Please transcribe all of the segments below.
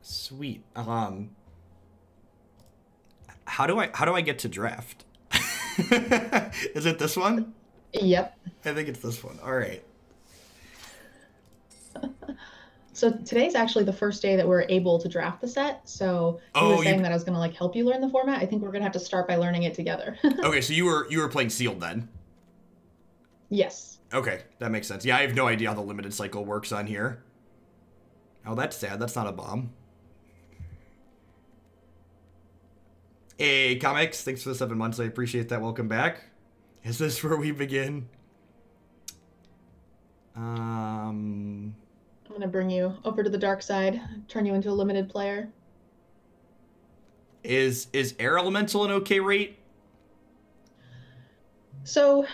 Sweet. How do I get to draft? Is it this one? Yep. I think it's this one. All right. So today's actually the first day that we're able to draft the set. So you were Oh, saying that I was going to like help you learn the format. I think we're going to have to start by learning it together. okay, so you were playing sealed then. Yes. Okay, that makes sense. Yeah, I have no idea how the limited cycle works on here. Oh, that's sad. That's not a bomb. Hey, comics. Thanks for the 7 months. I appreciate that. Welcome back. Is this where we begin? I'm going to bring you over to the dark side, turn you into a limited player. Is air elemental an okay rate? So,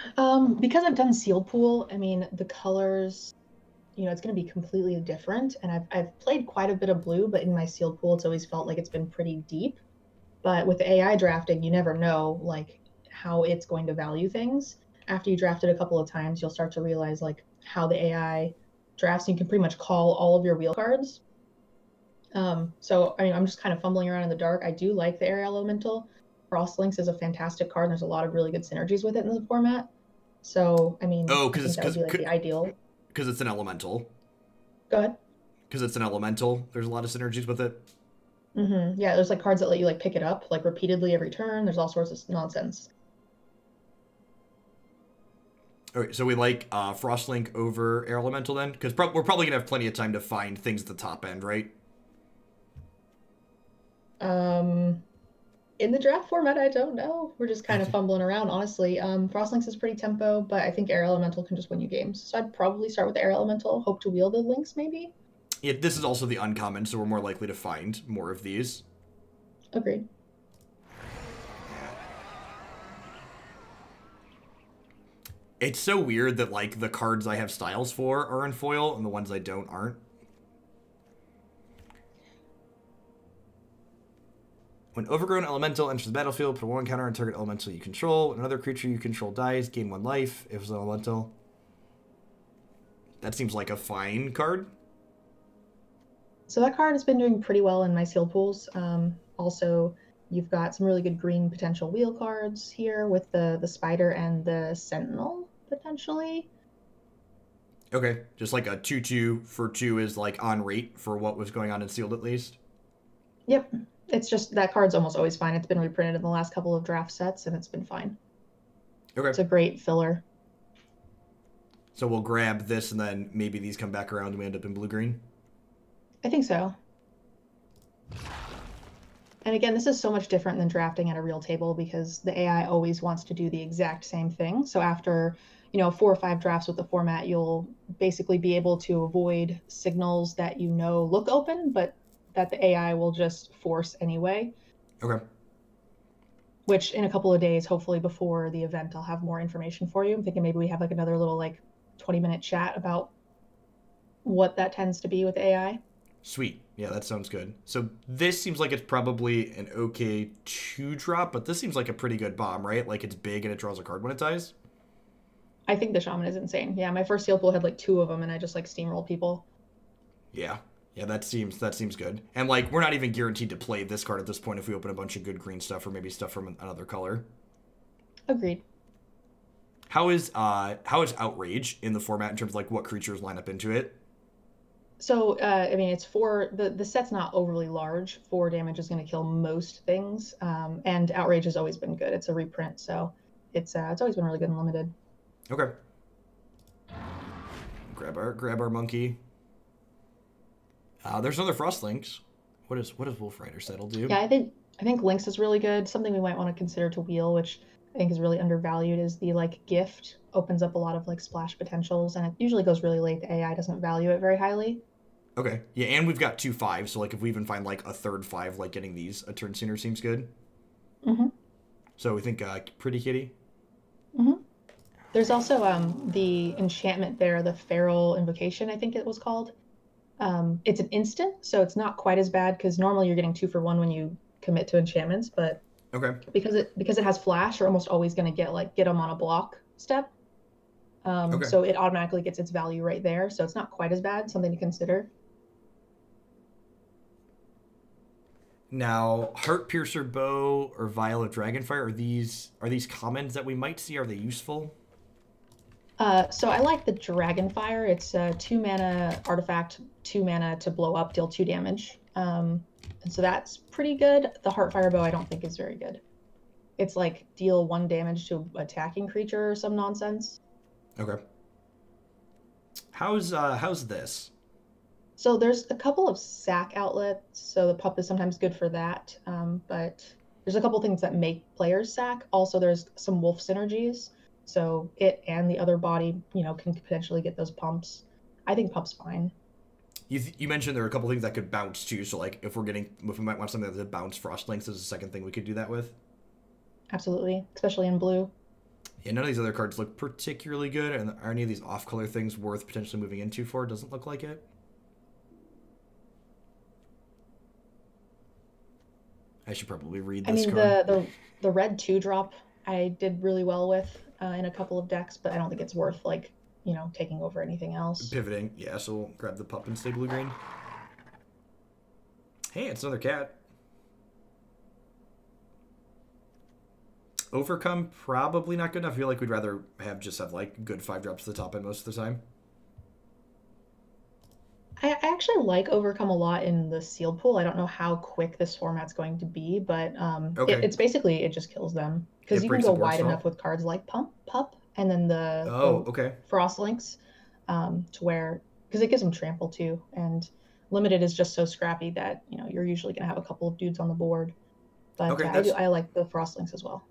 because I've done sealed pool, I mean, the colors, it's going to be completely different. And I've played quite a bit of blue, but in my sealed pool, it's always felt like it's been pretty deep. But with the AI drafting, you never know like how it's going to value things. After you draft it a couple of times, you'll start to realize like how the AI drafts. You can pretty much call all of your wheel cards. So I mean, I'm just kind of fumbling around in the dark. I do like the air elemental. Frostlinks is a fantastic card, and there's a lot of really good synergies with it in the format. So I mean, Oh, I think that would be like the ideal. Because it's an elemental. Go ahead. Because it's an elemental. There's a lot of synergies with it. Yeah, there's like cards that let you like pick it up like repeatedly every turn. There's all sorts of nonsense. All right, so we like Frostlink over Air Elemental then? Because we're probably going to have plenty of time to find things at the top end, right? In the draft format, I don't know. We're just kind of fumbling around, honestly. Frostlinks is pretty tempo, but I think Air Elemental can just win you games. So I'd probably start with Air Elemental, hope to wield the links maybe. Yeah, this is also the uncommon, so we're more likely to find more of these. Agreed. It's so weird that, like, the cards I have styles for are in foil, and the ones I don't aren't. When Overgrown Elemental enters the battlefield, put one counter on target elemental you control. When another creature you control dies, gain 1 life if it's an elemental. That seems like a fine card. So that card has been doing pretty well in my sealed pools. Also, you've got some really good green potential wheel cards here with the spider and the sentinel, potentially. Okay, just like a 2/2 for 2 is like on rate for what was going on in sealed at least. Yep. It's just that card's almost always fine. It's been reprinted in the last couple of draft sets, and it's been fine. Okay. It's a great filler. So we'll grab this, and then maybe these come back around and we end up in blue-green? I think so. And again, this is so much different than drafting at a real table because the AI always wants to do the exact same thing. So after, 4 or 5 drafts with the format, you'll basically be able to avoid signals that look open, but that the AI will just force anyway. Okay. Which in a couple of days, hopefully before the event, I'll have more information for you. I'm thinking maybe we have like another little like 20-minute chat about what that tends to be with AI. Sweet. Yeah, that sounds good. So this seems like it's probably an okay 2-drop, but this seems like a pretty good bomb, right? Like it's big and it draws a card when it dies? I think the shaman is insane. Yeah, my first seal pool had like 2 of them and I just like steamrolled people. Yeah. Yeah, that seems good. And like we're not even guaranteed to play this card at this point if we open a bunch of good green stuff or maybe stuff from another color. Agreed. How is Outrage in the format in terms of like what creatures line up into it? So, I mean, it's 4, the set's not overly large. 4 damage is going to kill most things. And Outrage has always been good. It's a reprint, so it's always been really good and limited. Okay. Grab our monkey. There's another Frostlinks. What does Wolf Rider Saddle do? Yeah, I think Lynx is really good. Something we might want to consider to wheel, which I think is really undervalued, is the like gift. Opens up a lot of like splash potentials, and it usually goes really late. The AI doesn't value it very highly. Okay. Yeah, and we've got 2 5s, so like if we even find like a third 5, like getting these a turn sooner seems good. Mm-hmm. So we think Pretty Kitty. Mm-hmm. There's also the enchantment there, the Feral Invocation, I think it was called. It's an instant, so it's not quite as bad because normally you're getting 2 for 1 when you commit to enchantments, but okay, because it has flash, you're almost always going to get them on a block step. Okay. So it automatically gets its value right there. So it's not quite as bad. Something to consider. Now, Heart Piercer Bow or Vial of Dragonfire, are these commons that we might see? Are they useful? So I like the Dragonfire. It's a 2 mana artifact, 2 mana to blow up, deal 2 damage. And so that's pretty good. The Heartfire Bow I don't think is very good. It's like deal 1 damage to attacking creature or some nonsense. Okay. How's this? So there's a couple of sack outlets. So the pup is sometimes good for that. But there's a couple things that make players sack. Also, there's some wolf synergies. So it and the other body, can potentially get those pumps. I think pup's fine. You mentioned there were a couple things that could bounce too. So like if we might want something that bounce Frostlinks as a second thing we could do that with. Absolutely, especially in blue. Yeah, none of these other cards look particularly good, and are any of these off-color things worth potentially moving into for? Doesn't look like it. I should probably read I this mean, card. the red 2-drop I did really well with in a couple of decks, but I don't think it's worth taking over anything else. Pivoting, yeah, so we'll grab the pup and stay blue-green. Hey, it's another cat. Overcome, probably not good enough. I feel like we'd rather have like good 5-drops to the top end most of the time. I actually like Overcome a lot in the sealed pool. I don't know how quick this format's going to be, but Okay. it's basically it just kills them because It you can breaks go the board wide stall. enough with cards like Pup, and then the Okay. Frost Links to where because it gives them trample too, and limited is just so scrappy that you're usually gonna have a couple of dudes on the board. But Okay, I like the Frost Links as well.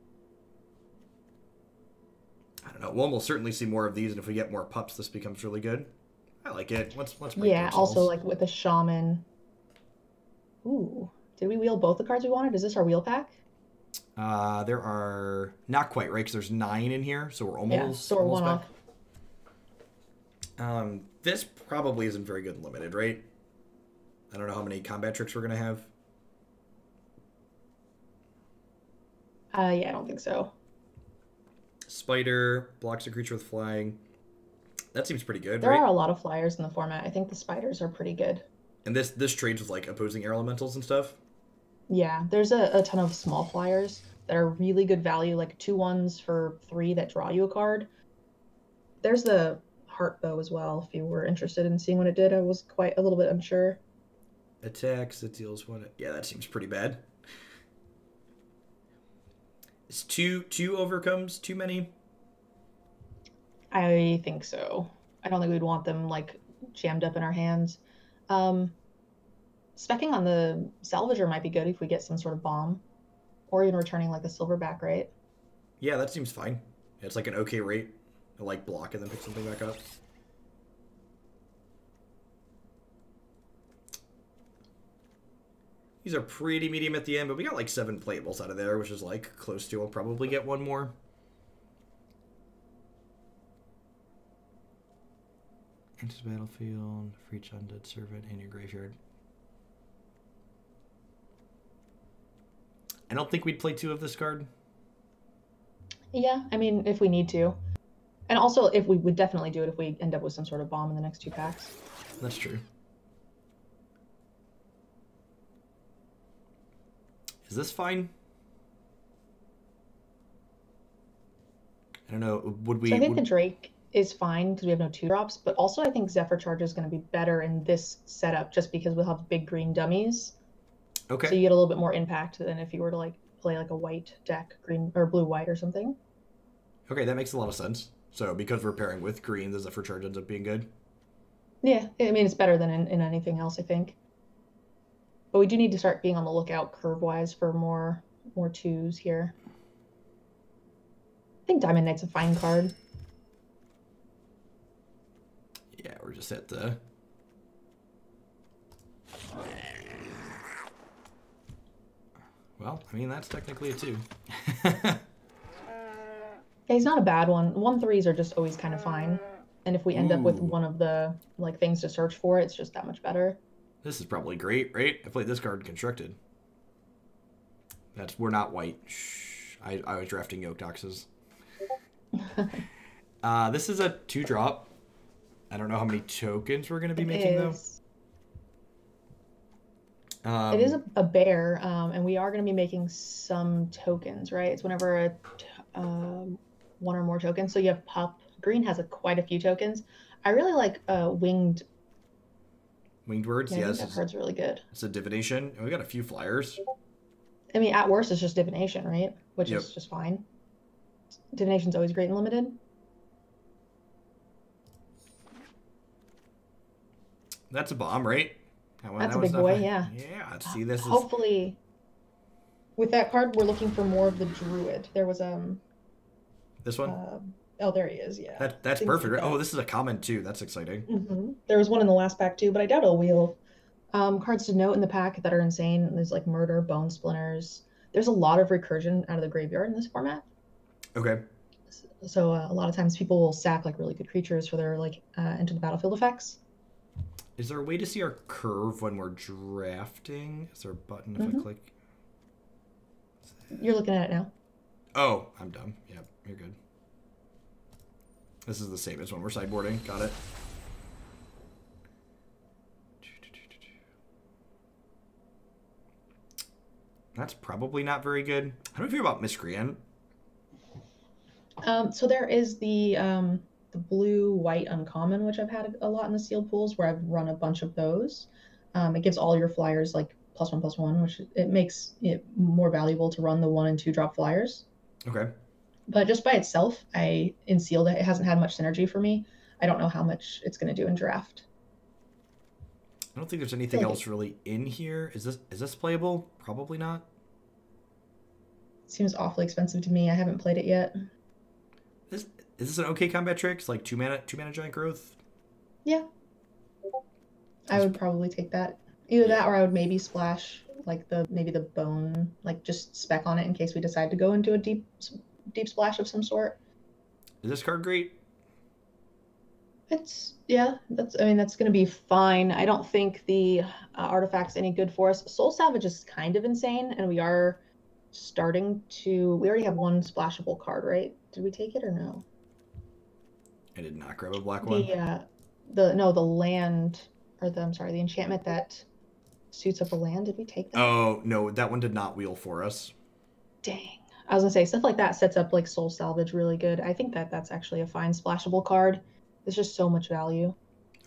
I don't know. We'll certainly see more of these, and if we get more pups, this becomes really good. I like it. Let's break Yeah, board also stalls. like with the Shaman. Ooh, did we wheel both the cards we wanted? Is this our wheel pack? There are not quite right because there's 9 in here, so we're Yeah, almost so we're almost one back. off. This probably isn't very good in limited, right? I don't know how many combat tricks we're gonna have. Yeah, I don't think so. Spider blocks a creature with flying. That seems pretty good, There are right? a lot of flyers in the format. I think the spiders are pretty good. And this trades with like opposing air elementals and stuff. Yeah, there's a ton of small flyers that are really good value, like 2/1s for 3 that draw you a card. There's the heart bow as well, if you were interested in seeing what it did. I was quite a little bit unsure. Attacks, it deals one. Yeah, that seems pretty bad. Is two overcomes too many? I think so. I don't think we'd want them like jammed up in our hands. Um, Specking on the Salvager might be good if we get some sort of bomb, or even returning like a silverback, right? Yeah, that seems fine. It's like an okay rate. I like block and then pick something back up. These are pretty medium at the end, but we got like 7 playables out of there, which is like close to. We'll probably get one more. Enters the battlefield for each undead servant in your graveyard. I don't think we'd play 2 of this card. Yeah, I mean, if we need to. And also, if we would definitely do it if we end up with some sort of bomb in the next 2 packs. That's true. Is this fine? I don't know. Would we? So I think the Drake is fine because we have no 2-drops, but also I think Zephyr Charge is going to be better in this setup just because we'll have big green dummies. Okay. So you get a little bit more impact than if you were to like play like a white deck, green or blue-white or something. Okay, that makes a lot of sense. So because we're pairing with green, the Zephyr Charge ends up being good. Yeah, I mean, it's better than in anything else, I think. But we do need to start being on the lookout curve-wise for more 2s here. I think Diamond Knight's a fine card. Yeah, we're just at the... Well, I mean, that's technically a 2. Yeah, he's not a bad one. 1/3s are just always kind of fine. And if we end up with Ooh. one of the like things to search for, it's just that much better. This is probably great, right? I played this card constructed. We're not white. Shh. I was drafting Yoke Doxes. This is a 2-drop. I don't know how many tokens we're going to be making, though. It is Um, a bear, and we are going to be making some tokens, right? It's whenever one or more tokens. So you have pup. Green has quite a few tokens. I really like winged. Winged words, Yeah, I think yes. that card's really good. It's a divination. And we got a few flyers. I mean, at worst, it's just divination, right? Which Yep. is just fine. Divination's always great in limited. That's a bomb, right? That's That a one's big not boy, fine. yeah. Yeah, see, this is... Hopefully, with that card, we're looking for more of the druid. There was This one? uh, oh, there he is. Yeah, That's things perfect, like right? Oh, that. this is a common, too. That's exciting. There was one in the last pack too, but I doubt it'll wheel. Cards to note in the pack that are insane. There's like murder, bone splinters. There's a lot of recursion out of the graveyard in this format. Okay. So a lot of times people will sack like really good creatures for their like enter the battlefield effects. Is there a way to see our curve when we're drafting? Is there a button if I click? You're looking at it now. Oh, I'm dumb. Yep, you're good. This is the same as when we're sideboarding. Got it. That's probably not very good. How do you feel about Miscreant? So there is the blue white uncommon, which I've had a lot in the sealed pools, where I've run a bunch of those. It gives all your flyers like +1/+1, which it makes it more valuable to run the 1 and 2 drop flyers. Okay. But just by itself, in sealed it hasn't had much synergy for me. I don't know how much it's going to do in draft. I don't think there's anything else really in here. Is this playable? Probably not. Seems awfully expensive to me. I haven't played it yet. Is this an okay combat trick? It's like two mana giant growth? Yeah. I would probably take that. Either that or I would maybe splash like maybe the bone, like just spec on it in case we decide to go into a deep splash of some sort. Is this card great? I mean that's gonna be fine. I don't think the artifact's any good for us. Soul Salvage is kind of insane, and we are starting to. We already have one splashable card, right? Did we take it or no? I did not grab a black one. The land or the enchantment that suits up a land. Did we take that? Oh no, that one did not wheel for us. Dang. I was gonna say stuff like that sets up like Soul Salvage really good. I think that's actually a fine splashable card. There's just so much value.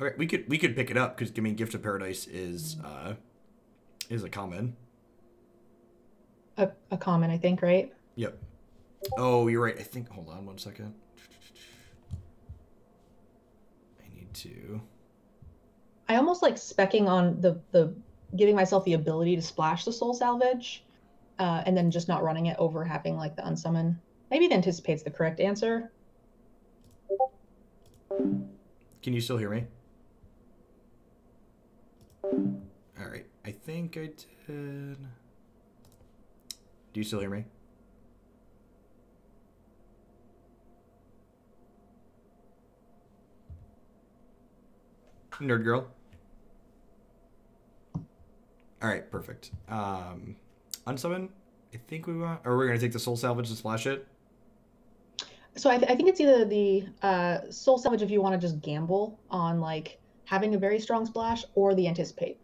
Okay, we could pick it up because I mean, Gift of Paradise is a common. A common, I think, right? Yep. Oh, you're right. I think. Hold on one second. I need to. I almost like specking on the giving myself the ability to splash the Soul Salvage, and then just not running it over having like the unsummon. Maybe it anticipates the correct answer. Can you still hear me? All right. I think I did. Do you still hear me? Nerd girl. All right, perfect. Unsummon. I think we want, or we're gonna take the Soul Salvage to splash it. So I think it's either the Soul Salvage if you want to just gamble on like having a very strong splash, or the Anticipate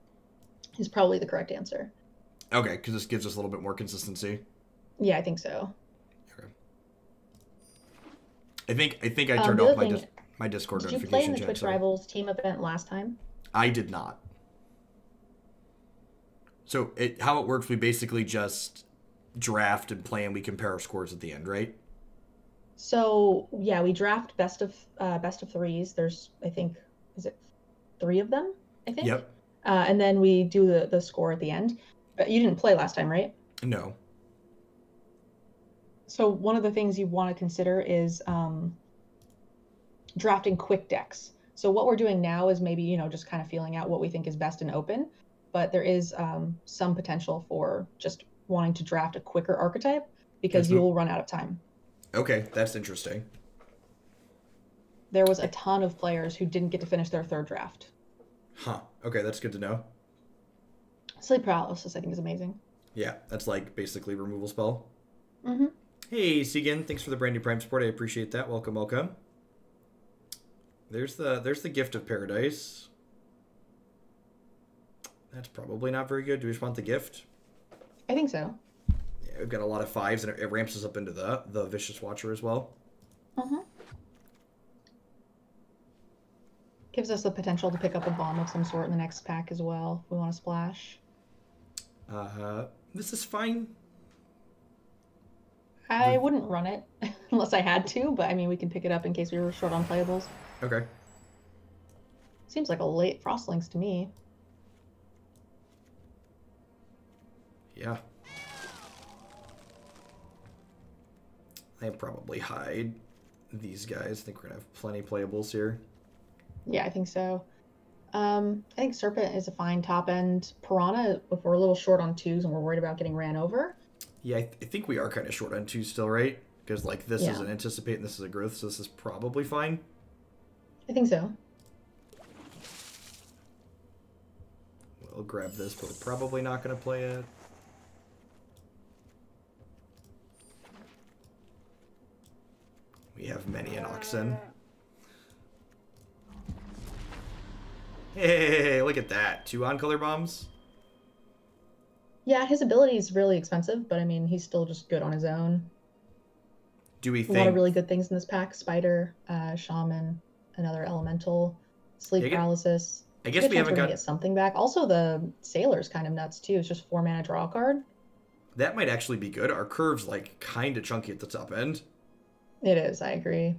is probably the correct answer. Okay, because this gives us a little bit more consistency. Yeah, I think so. Okay. I think I turned off my Discord notification. Did you play in the chat, Twitch Rivals team event last time? I did not. So how it works, we basically just draft and play, and we compare our scores at the end, right? So yeah, we draft best of threes. There's I think is it 3 of them? I think. Yep. And then we do the score at the end. But you didn't play last time, right? No. So one of the things you want to consider is drafting quick decks. So what we're doing now is maybe just kind of feeling out what we think is best in open, but there is some potential for just wanting to draft a quicker archetype because you will run out of time. Okay, that's interesting. There was a ton of players who didn't get to finish their 3rd draft. Huh. Okay, that's good to know. Sleep paralysis, I think, is amazing. Yeah, that's like basically removal spell. Mm-hmm. Hey, Segan, thanks for the brand new Prime support. I appreciate that. Welcome, welcome. There's the Gift of Paradise. That's probably not very good. Do we just want the gift? I think so. Yeah, we've got a lot of 5s, and it ramps us up into the Vicious Watcher as well. Mm-hmm. Gives us the potential to pick up a bomb of some sort in the next pack as well, if we want to splash. This is fine. I wouldn't run it unless I had to, but I mean, we can pick it up in case we were short on playables. Okay. Seems like a late Frostlings to me. Yeah. I probably hide these guys. I think we're going to have plenty of playables here. Yeah, I think so. I think Serpent is a fine top end. Piranha, if we're a little short on 2s and we're worried about getting ran over. Yeah, I think we are kind of short on 2s still, right? Because, like, this is an Anticipate and this is a Growth, so this is probably fine. I think so. We'll grab this, but we're probably not going to play it. We have many an Oxen. Hey, look at that. 2 on-color bombs. Yeah, his ability is really expensive, but I mean, he's still just good on his own. Do we think... A lot of really good things in this pack. Spider, Shaman, another Elemental, Sleep Paralysis. I guess we haven't got... get something back. Also, the Sailor's kind of nuts, too. It's just 4 mana draw a card. That might actually be good. Our curve's, like, kind of chunky at the top end. It is, I agree.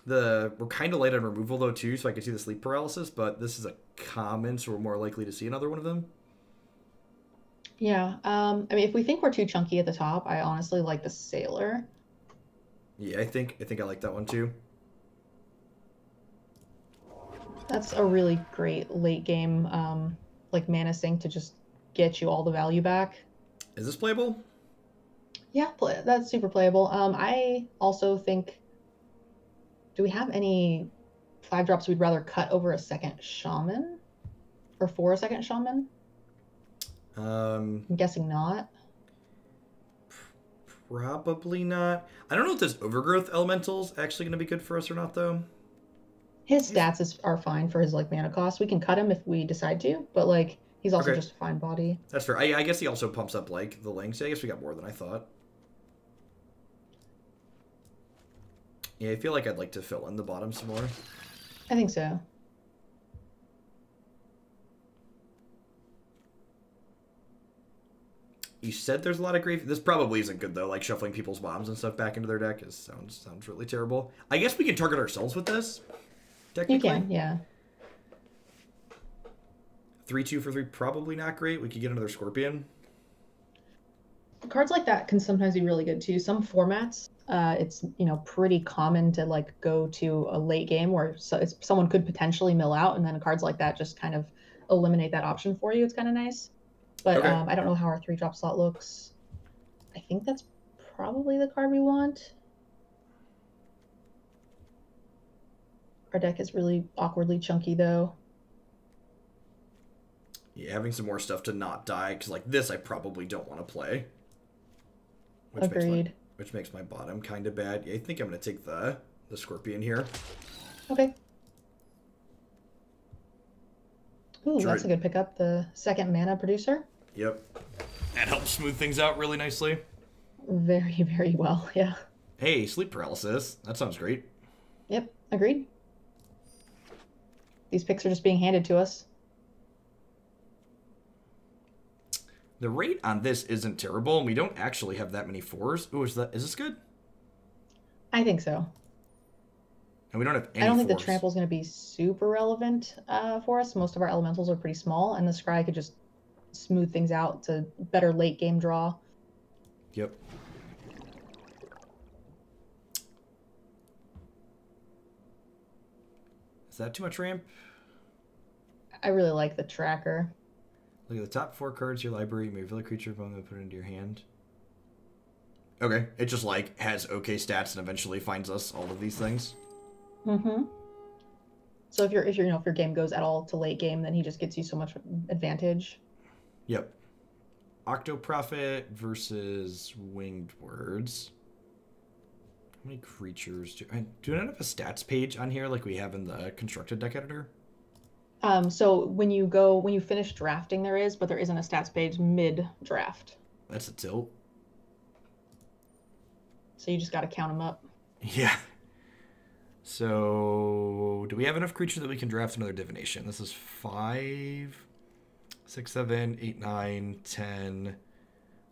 We're kind of light on removal, though, too, so I can see the Sleep Paralysis, but this is a common, so we're more likely to see another one of them. Yeah, I mean, if we think we're too chunky at the top, I honestly like the Sailor. Yeah, I think I like that one, too. That's a really great late game, like, mana sink to just get you all the value back. Is this playable? Yeah, that's super playable. I also think... Do we have any 5-drops we'd rather cut over a second Shaman? Or for a second Shaman? I'm guessing not. Probably not. I don't know if this Overgrowth Elemental's actually going to be good for us or not, though. His stats are fine for his, like, mana cost. We can cut him if we decide to, but, like, he's also just a fine body. That's fair. I guess he also pumps up, like, the links. I guess we got more than I thought. Yeah, I feel like I'd like to fill in the bottom some more. I think so. You said there's a lot of grave. This probably isn't good, though. Like, shuffling people's bombs and stuff back into their deck sounds really terrible. I guess we can target ourselves with this, technically. You can, yeah. 3-2 for 3, probably not great. We could get another Scorpion. Cards like that can sometimes be really good, too. Some formats, it's, you know, pretty common to, like, go to a late game where someone could potentially mill out, and then cards like that just kind of eliminate that option for you. It's kind of nice. But okay. I don't know how our 3-drop slot looks. I think that's probably the card we want. Our deck is really awkwardly chunky, though. Yeah, having some more stuff to not die, because, like, this I probably don't want to play. Agreed. Which makes my bottom kind of bad. Yeah, I think I'm going to take the Scorpion here. Okay. Ooh, that's a good pickup. The second mana producer. Yep. That helps smooth things out really nicely. Very, very well, yeah. Hey, Sleep Paralysis. That sounds great. Yep, agreed. These picks are just being handed to us. The rate on this isn't terrible, and we don't actually have that many 4s. Ooh, is this good? I think so. And we don't have any I don't think 4s. the trample is going to be super relevant for us. Most of our elementals are pretty small, and the scry could just smooth things out to better late game draw. Yep. Is that too much ramp? I really like the tracker. Look at the top 4 cards of your library. You may reveal a creature if I'm going to put it into your hand. Okay. It just, like, has okay stats and eventually finds us all of these things. Mm-hmm. So if your game goes at all to late game, then he just gets you so much advantage. Yep. Octoprophet versus Winged Words. How many creatures do I not have a stats page on here like we have in the constructed deck editor? So when you finish drafting, but there isn't a stats page mid-draft. That's a tilt. So you just got to count them up. Yeah. So, do we have enough creatures that we can draft another divination? This is 5, 6, 7, 8, 9, 10,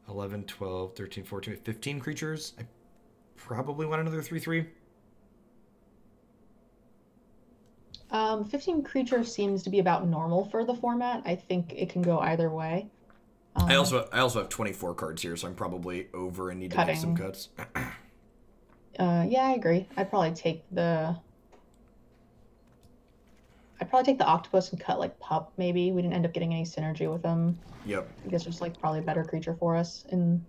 11, 12, 13, 14, 15 creatures. I probably want another 3/3. 15 creatures seems to be about normal for the format. I think it can go either way. I also have 24 cards here, so I'm probably over and need to make some cuts. Yeah, I agree. I'd probably take the octopus and cut like pup. Maybe we didn't end up getting any synergy with them. Yep. I guess there's like probably a better creature for us in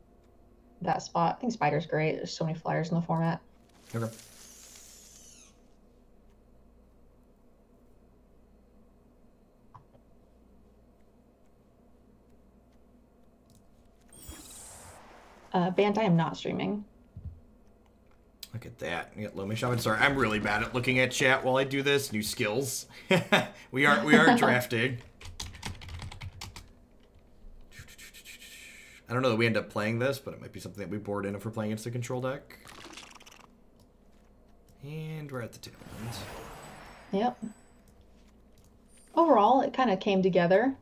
that spot. I think spider's great. There's so many flyers in the format. Okay. Bant, I am not streaming. Look at that. You got Lomi Shaman. Sorry, I'm really bad at looking at chat while I do this. New skills. we are drafting. I don't know that we end up playing this, but it might be something that we board in if we're playing against the control deck. And we're at the tail end. Yep. Overall, it kind of came together.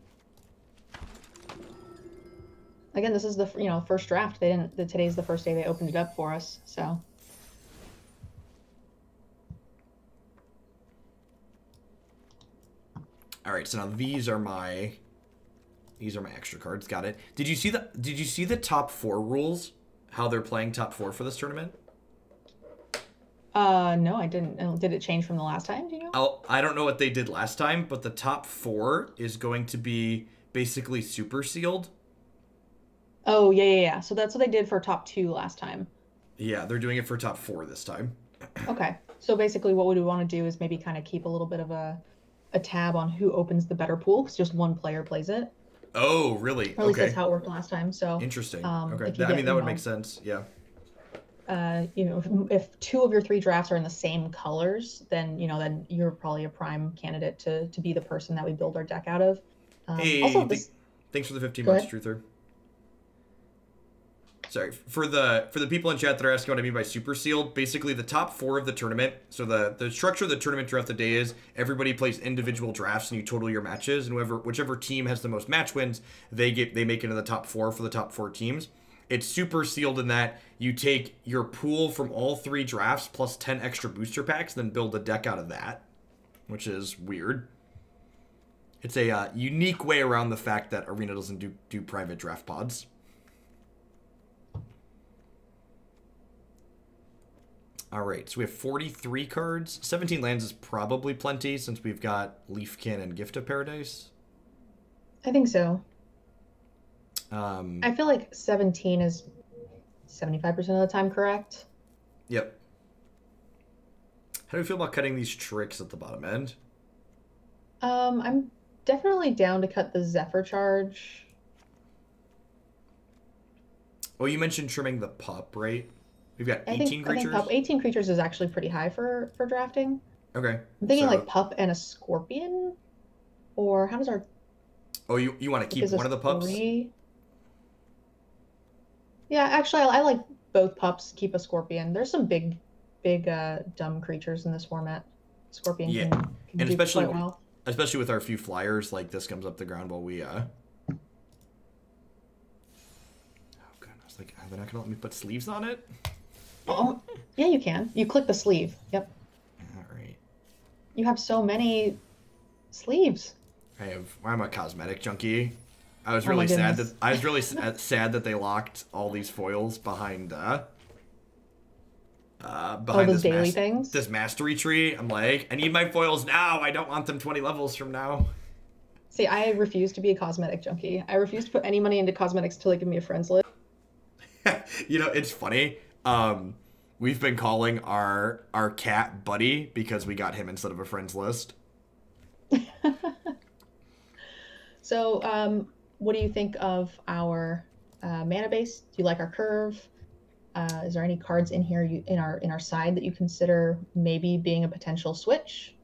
Again, this is the first draft. Today's the first day they opened it up for us, so. All right, so now these are my extra cards. Got it. Did you see the top 4 rules? How they're playing top 4 for this tournament? No, I didn't. Did it change from the last time? Do you know? I don't know what they did last time, but the top 4 is going to be basically super sealed. Oh, yeah. So that's what they did for top 2 last time. Yeah, they're doing it for top 4 this time. Okay. So basically what we would want to do is maybe kind of keep a little bit of a tab on who opens the better pool, because just one player plays it. Oh, really? Or at least that's how it worked last time. So interesting. Okay. That would make sense. Yeah. If 2 of your 3 drafts are in the same colors, then you're probably a prime candidate to be the person that we build our deck out of. Hey, also, thanks for the 15 months, Truther. Sorry, for the people in chat that are asking what I mean by super sealed, basically the top 4 of the tournament, so the structure of the tournament throughout the day is everybody plays individual drafts and you total your matches, and whichever team has the most match wins, they make it into the top 4 for the top 4 teams. It's super sealed in that you take your pool from all 3 drafts plus 10 extra booster packs, then build a deck out of that, which is weird. It's a unique way around the fact that Arena doesn't do private draft pods. All right, so we have 43 cards. 17 lands is probably plenty since we've got Leafkin and Gift of Paradise. I think so. I feel like 17 is 75% of the time correct. Yep. How do you feel about cutting these tricks at the bottom end? I'm definitely down to cut the Zephyr charge. Oh, you mentioned trimming the pup, right? We've got 18 creatures? I think 18 creatures is actually pretty high for drafting. Okay. I'm thinking like pup and a scorpion? Or how does our... Oh, you want to keep one of the pups? 3... Yeah, actually, I like both pups, keep a scorpion. There's some big dumb creatures in this format. Scorpion can and do quite well. Especially with our few flyers, like this comes up the ground while we... Oh, God, I was like, they're not going to let me put sleeves on it? Oh, yeah, you can. You click the sleeve. Yep. All right. You have so many sleeves. I'm a cosmetic junkie. I was really sad that they locked all these foils behind those daily things. This mastery tree. I'm like, I need my foils now. I don't want them 20 levels from now. See, I refuse to be a cosmetic junkie. I refuse to put any money into cosmetics till they give me a friends list. It's funny. We've been calling our cat Buddy because we got him instead of a friends list. So, what do you think of our mana base? Do you like our curve? Is there any cards in here in our side that you consider maybe being a potential switch?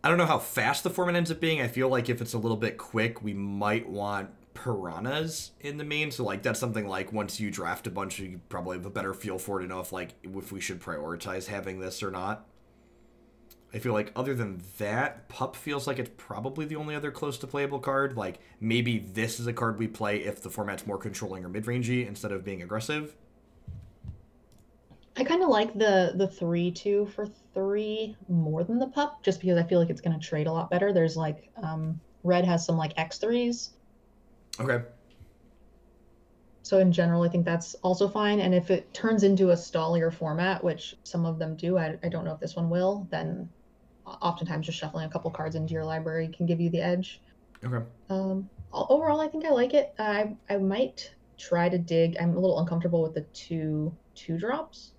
I don't know how fast the format ends up being. I feel like if it's a little bit quick, we might want piranhas in the main. So like that's something like once you draft a bunch, you probably have a better feel for it to know if we should prioritize having this or not. I feel like other than that, Pup feels like it's probably the only other close to playable card. Like maybe this is a card we play if the format's more controlling or mid-rangey instead of being aggressive. I kind of like the 3/2 for 3 more than the Pup, just because I feel like it's going to trade a lot better. There's like red has some like X3s. Okay. So in general, I think that's also fine. And if it turns into a stallier format, which some of them do, I don't know if this one will, then oftentimes just shuffling a couple cards into your library can give you the edge. Okay. Overall, I think I like it. I might try to dig. I'm a little uncomfortable with the two drops,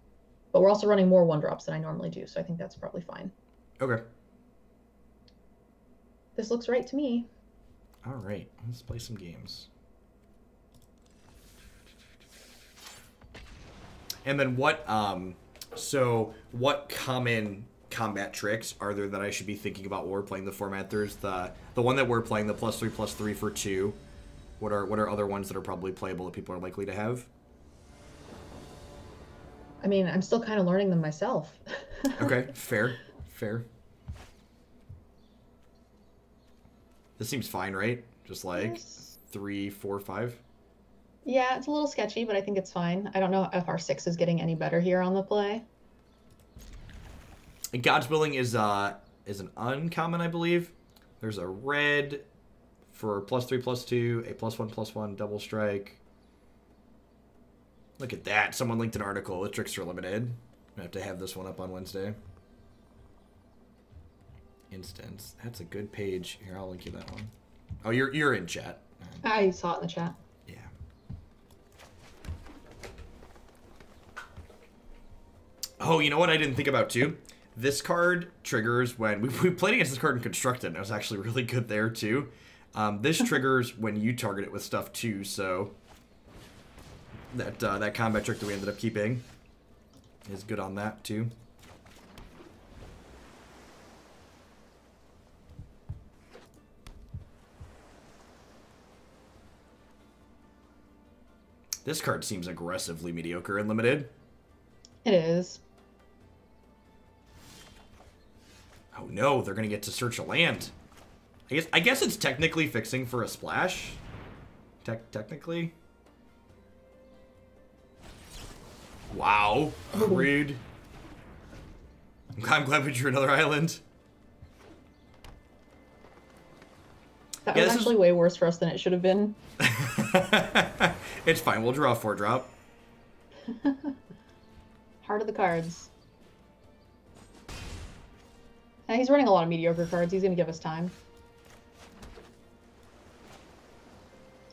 but we're also running more 1-drops than I normally do, so I think that's probably fine. Okay. This looks right to me. All right. Let's play some games. And then what common combat tricks are there that I should be thinking about while we're playing the format? There's the one that we're playing, the +3/+3 for 2. What are other ones that are probably playable that people are likely to have? I mean, I'm still kind of learning them myself. Okay, fair. This seems fine, right? Just like Yes. 3, 4, 5. Yeah, it's a little sketchy, but I think it's fine. I don't know if our 6 is getting any better here on the play. And God's Willing is an uncommon, I believe. There's a red for +3/+2, a +1/+1 double strike. Look at that. Someone linked an article. The tricks are limited. I have to have this one up on Wednesday. Instance. That's a good page. Here, I'll link you that one. Oh, you're in chat. I saw it in the chat. Yeah. Oh, you know what I didn't think about too? This card triggers when we played against this card in Constructed, and it was actually really good there too. This triggers when you target it with stuff too, so that combat trick that we ended up keeping is good on that too. This card seems aggressively mediocre and limited. It is. Oh no, they're gonna get to search a land. I guess it's technically fixing for a splash. Technically. Wow, rude. I'm glad we drew another island. That was actually way worse for us than it should have been. It's fine. We'll draw a 4-drop. Heart of the cards. Yeah, he's running a lot of mediocre cards. He's going to give us time.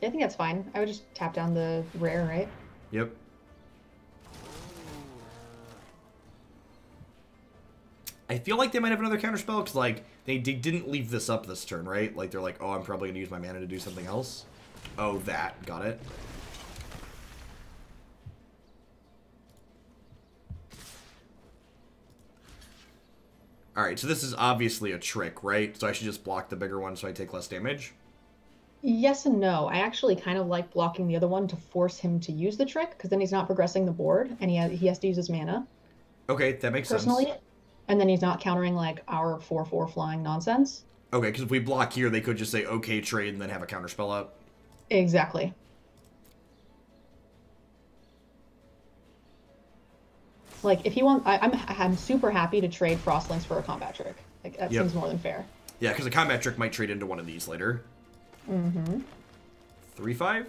Yeah, I think that's fine. I would just tap down the rare, right? Yep. I feel like they might have another counterspell because, like, they didn't leave this up this turn, right? Like, they're like, oh, I'm probably going to use my mana to do something else. Oh, that. Got it. Alright, so this is obviously a trick, right? So I should just block the bigger one so I take less damage? Yes and no. I actually kind of like blocking the other one to force him to use the trick, because then he's not progressing the board, and he has to use his mana. Okay, that makes personally, sense. And then he's not countering, like, our 4/4 flying nonsense. Okay, because if we block here, they could just say, okay, trade, and then have a counterspell up. Exactly. Like, if he wants, I'm super happy to trade Frostlinks for a combat trick. Like, that seems more than fair. Yeah, because a combat trick might trade into one of these later. Mm-hmm. 3/5?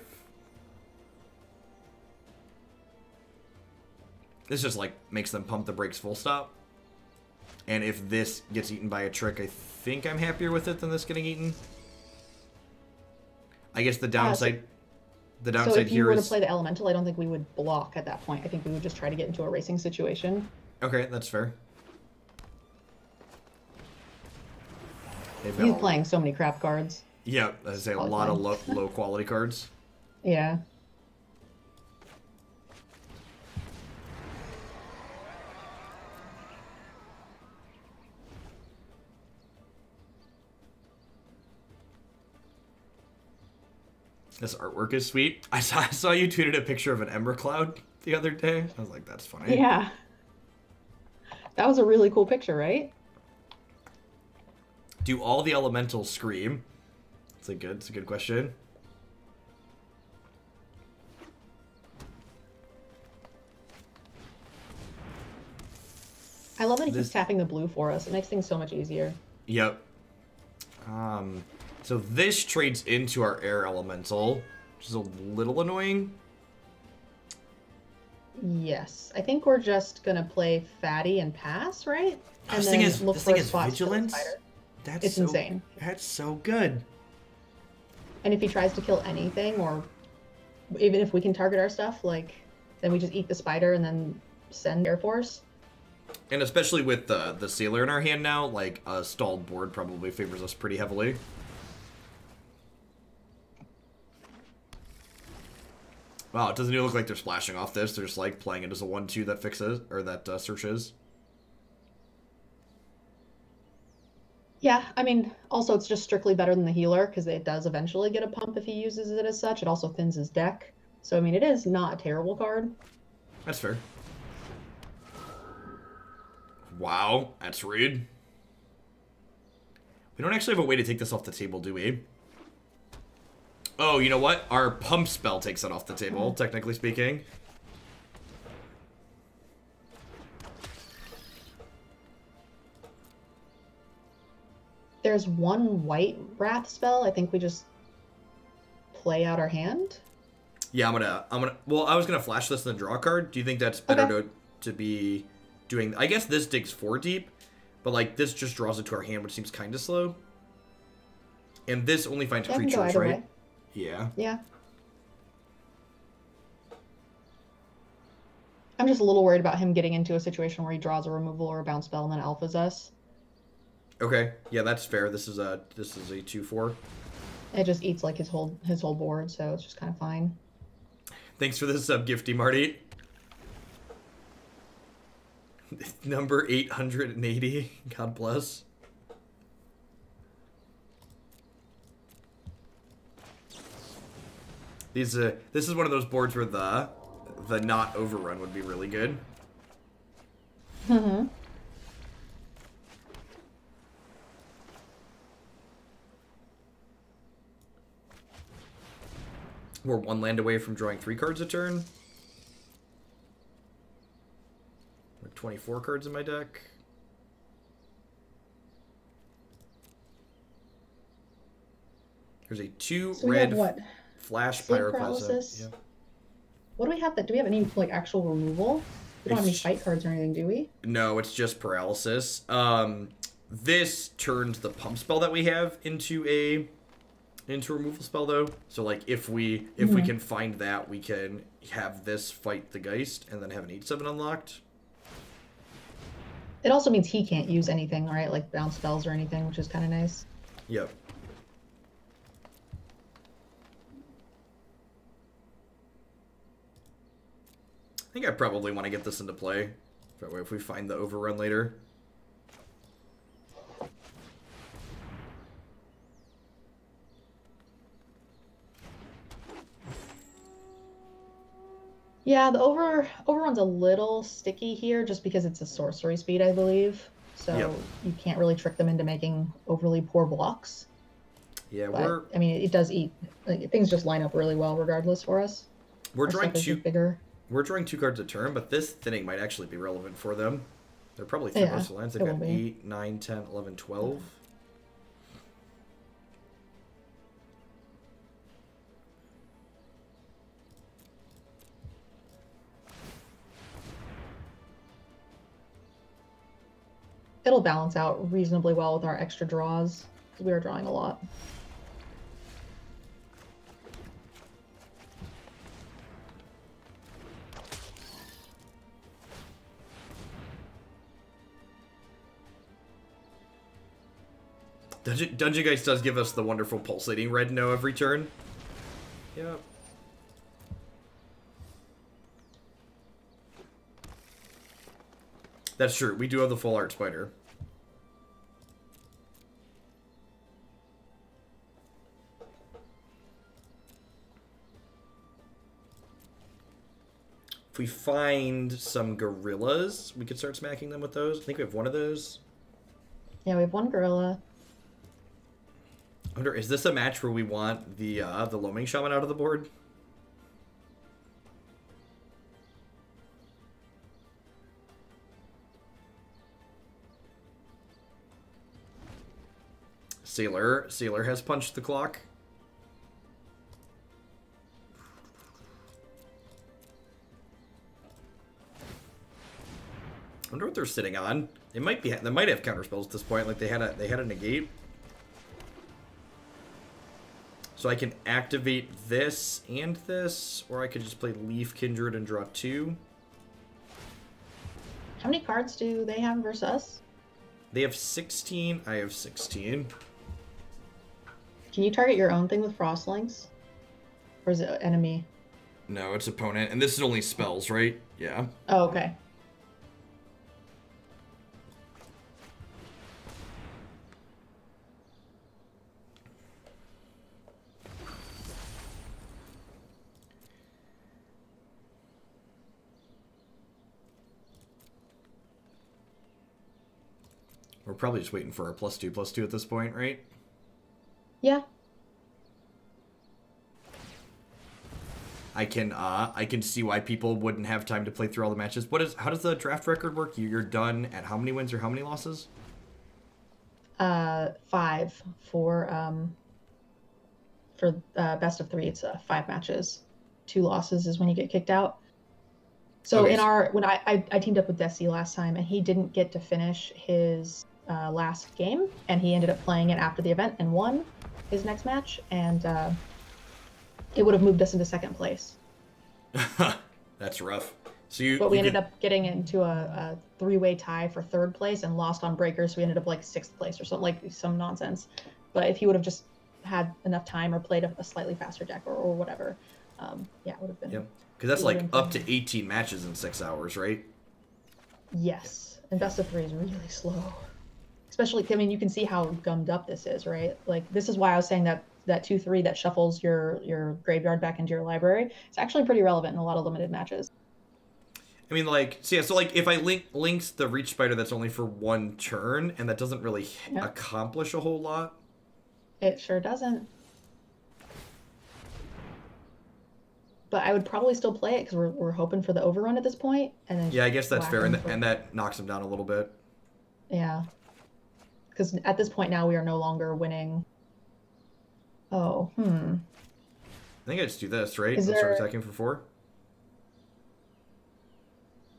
This just, like, makes them pump the brakes full stop. And if this gets eaten by a trick, I think I'm happier with it than this getting eaten. I guess the downside... The downside so if you here were is... to play the elemental, I don't think we would block at that point. I think we would just try to get into a racing situation. Okay, that's fair. He's playing so many crap cards. Yeah, I say a lot of low quality cards. Yeah. This artwork is sweet. I saw you tweeted a picture of an ember cloud the other day. I was like, that's funny. Yeah. That was a really cool picture, right? Do all the elementals scream? It's a good question. I love that he keeps tapping the blue for us. It makes things so much easier. Yep. So this trades into our air elemental, which is a little annoying. Yes. I think we're just going to play Fatty and pass, right? And This then thing is, look this for thing a is spot to kill the vigilance? spider. That's It's so, insane. That's so good. And if he tries to kill anything, or even if we can target our stuff, like, then we just eat the spider and then send Air Force. And especially with the sailor in our hand now, like a stalled board probably favors us pretty heavily. Wow, it doesn't even look like they're splashing off this. They're just like playing it as a 1-2 that fixes, or that searches. Yeah, I mean, also it's just strictly better than the healer because it does eventually get a pump if he uses it as such. It also thins his deck. So, I mean, it is not a terrible card. That's fair. Wow, that's rude. We don't actually have a way to take this off the table, do we? Oh, you know what? Our pump spell takes it off the table, technically speaking. There's one white wrath spell. I think we just play out our hand. Yeah, well, I was gonna flash this and then draw a card. Do you think that's better to be doing? I guess this digs 4 deep, but like this just draws it to our hand, which seems kind of slow. And this only finds creatures, right? Way. Yeah. Yeah. I'm just a little worried about him getting into a situation where he draws a removal or a bounce spell and then alphas us. Okay. Yeah, that's fair. This is a 2/4. It just eats like his whole board, so it's just kind of fine. Thanks for the sub, Gifty Marty. Number 880. God bless. This is one of those boards where the not overrun would be really good. Mm-hmm. We're 1 land away from drawing 3 cards a turn. We're 24 cards in my deck. There's a 2 red flash pyroclasm. Yeah. What do we have? Do we have any like actual removal? We don't have any fight cards or anything, do we? No, it's just paralysis. This turns the pump spell that we have into a removal spell though. So like if we can find that, we can have this fight the Geist and then have an 8/7 unlocked. It also means he can't use anything, right? Like bounce spells or anything, which is kind of nice. Yep. I think I probably want to get this into play. That way if we find the overrun later. Yeah, the overrun's a little sticky here just because it's a sorcery speed, I believe. So you can't really trick them into making overly poor blocks. Yeah, but, I mean, it does eat. Like, things just line up really well regardless for us. We're drawing 2 bigger. We're drawing 2 cards a turn, but this thinning might actually be relevant for them. They're probably through most of the lines. They've got 8, 9, 10, 11, 12. It'll balance out reasonably well with our extra draws, because we are drawing a lot. Dungeon Geist does give us the wonderful pulsating red no every turn. Yep. That's true. We do have the full art spider. If we find some gorillas, we could start smacking them with those. I think we have one of those. Yeah, we have one gorilla. I wonder, is this a match where we want the Loaming Shaman out of the board? Sailor has punched the clock. I wonder what they're sitting on. They might have counter spells at this point. Like they had a negate. So I can activate this and this, or I could just play Leaf Kindred and draw 2. How many cards do they have versus us? They have 16. I have 16. Can you target your own thing with Frostlinks? Or is it enemy? No, it's opponent. And this is only spells, right? Yeah. Oh, okay. We're probably just waiting for our +2/+2 at this point, right? Yeah. I can see why people wouldn't have time to play through all the matches. How does the draft record work? You're done at how many wins or how many losses? 5 for best of 3. It's 5 matches. 2 losses is when you get kicked out. So okay. When I teamed up with Desi last time, and he didn't get to finish his last game, and he ended up playing it after the event and won his next match, and it would have moved us into 2nd place. That's rough. But we ended up getting into a 3-way tie for 3rd place and lost on breakers, so we ended up like 6th place or something, like some nonsense. But if he would have just had enough time or played a slightly faster deck or whatever, yeah, it would have been. Yep. Because that's like up to 18 matches in 6 hours, right? Yes, and best of 3 is really slow. Especially, I mean, you can see how gummed up this is, right? Like, this is why I was saying that 2/3 that shuffles your graveyard back into your library, it's actually pretty relevant in a lot of limited matches. I mean, like, so yeah, so like if I links the Reach Spider, that's only for 1 turn, and that doesn't really accomplish a whole lot. It sure doesn't. But I would probably still play it because we're hoping for the overrun at this point, and then yeah, I guess that's fair, and that knocks him down a little bit. Yeah, because at this point now we are no longer winning. Oh, I think I just do this, right? Let's start attacking for 4.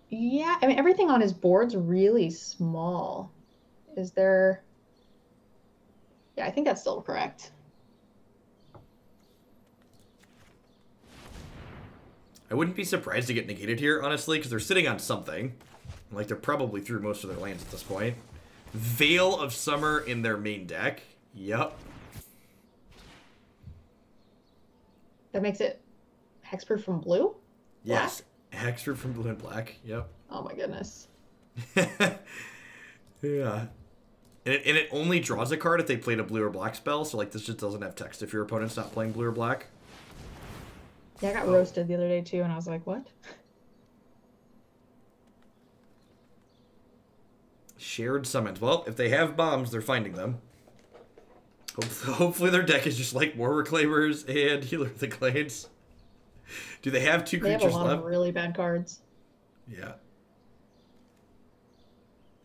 Yeah, I mean, everything on his board's really small. Is there... Yeah, I think that's still correct. I wouldn't be surprised to get negated here, honestly, because they're sitting on something. Like, they're probably through most of their lands at this point. Veil of Summer in their main deck. Yep. That makes it hexproof from blue? Yes. Hexproof from blue and black. Yep. Oh my goodness. Yeah. And it only draws a card if they played a blue or black spell, so like this just doesn't have text if your opponent's not playing blue or black. Yeah, I got roasted the other day too, and I was like, what? Shared summons. Well, if they have bombs, they're finding them. Hopefully their deck is just like more Reclaimers and Healer of the Glades. Do they have 2 creatures left? They have a lot of really bad cards. Yeah.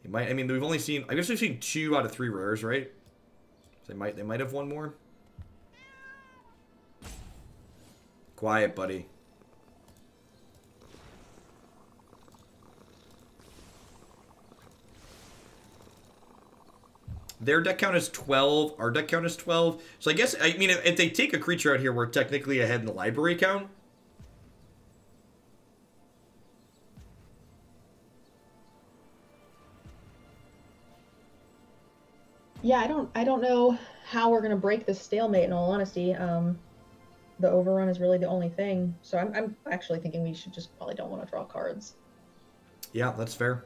They might. I mean, we've only seen. I guess we've seen 2 out of 3 rares, right? So they might have one more. Quiet, buddy. Their deck count is 12. Our deck count is 12. So I guess, I mean, if they take a creature out here, we're technically ahead in the library count. Yeah, I don't know how we're gonna break this stalemate. In all honesty, the overrun is really the only thing. So I'm actually thinking we should just probably don't want to draw cards. Yeah, that's fair.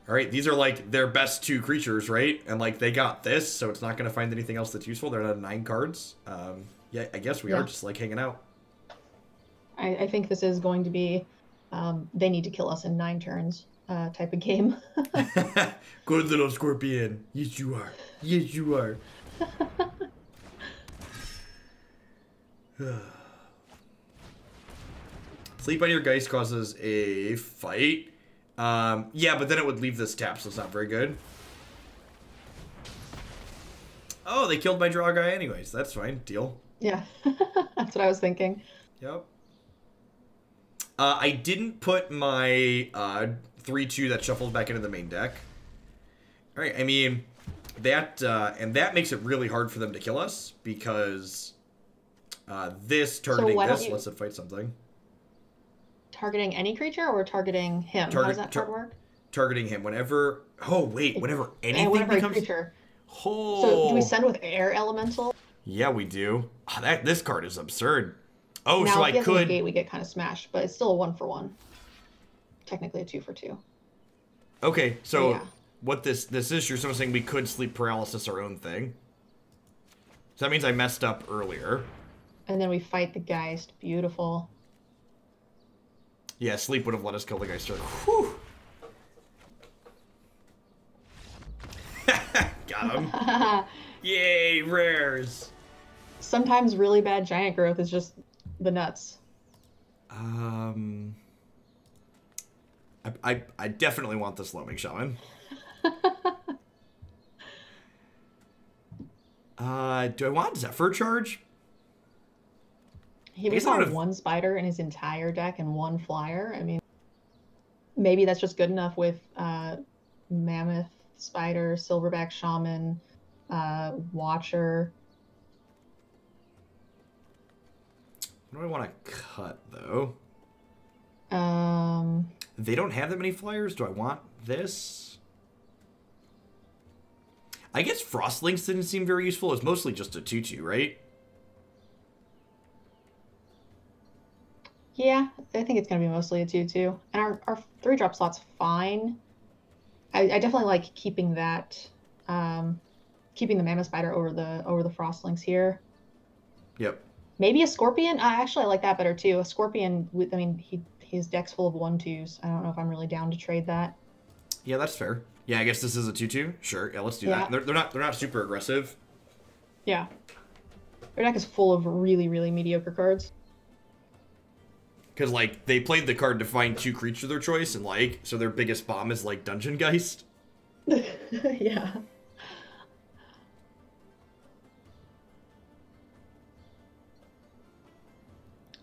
All right, these are like their best 2 creatures, right? And like they got this, so it's not going to find anything else that's useful. They're at 9 cards. Yeah, I guess we are just like hanging out. I think this is going to be they need to kill us in 9 turns type of game. Good little scorpion. Yes, you are. Yes, you are. Sleep on your Geist causes a fight. Yeah, but then it would leave this tap, so it's not very good. Oh, they killed my draw guy anyways. That's fine. Deal. Yeah, that's what I was thinking. Yep. I didn't put my 3-2 that shuffled back into the main deck. All right, I mean, that and that makes it really hard for them to kill us because this targeting this lets it fight something. Targeting any creature or targeting him? How does that card work? Targeting him whenever. Oh wait, whenever anything becomes. A creature. Oh. So do we send with air elemental? Yeah, we do. Oh, this card is absurd. Oh, now, so I could. Negate, we get kind of smashed, but it's still a 1-for-1. Technically a 2-for-2. Okay, so yeah. What this is, you're sort of saying we could sleep paralysis our own thing. So that means I messed up earlier. And then we fight the Geist. Beautiful. Yeah, sleep would have let us kill the Geist. Whew. Got him. Yay, rares. Sometimes really bad giant growth is just the nuts. I definitely want this Loaming Shaman. Do I want Zephyr Charge? He was on 1 spider in his entire deck and 1 flyer. I mean, maybe that's just good enough with Mammoth, Spider, Silverback Shaman, Watcher. What do I want to cut, though? They don't have that many flyers. Do I want this? I guess Frostlings didn't seem very useful. It was mostly just a 2-2, right? Yeah, I think it's going to be mostly a 2-2. And our 3-drop slot's fine. I definitely like keeping that, keeping the Mammoth Spider over the Frostlings here. Yep. Maybe a Scorpion. Actually, I like that better too. A Scorpion. I mean, his deck's full of 1-2s. I don't know if I'm really down to trade that. Yeah, that's fair. Yeah, I guess this is a 2-2. Sure. Yeah, let's do that. They're not super aggressive. Yeah. Their deck is full of really, really mediocre cards. Because, like, they played the card to find 2 creatures of their choice, and, like, so their biggest bomb is, like, Dungeon Geist. Yeah.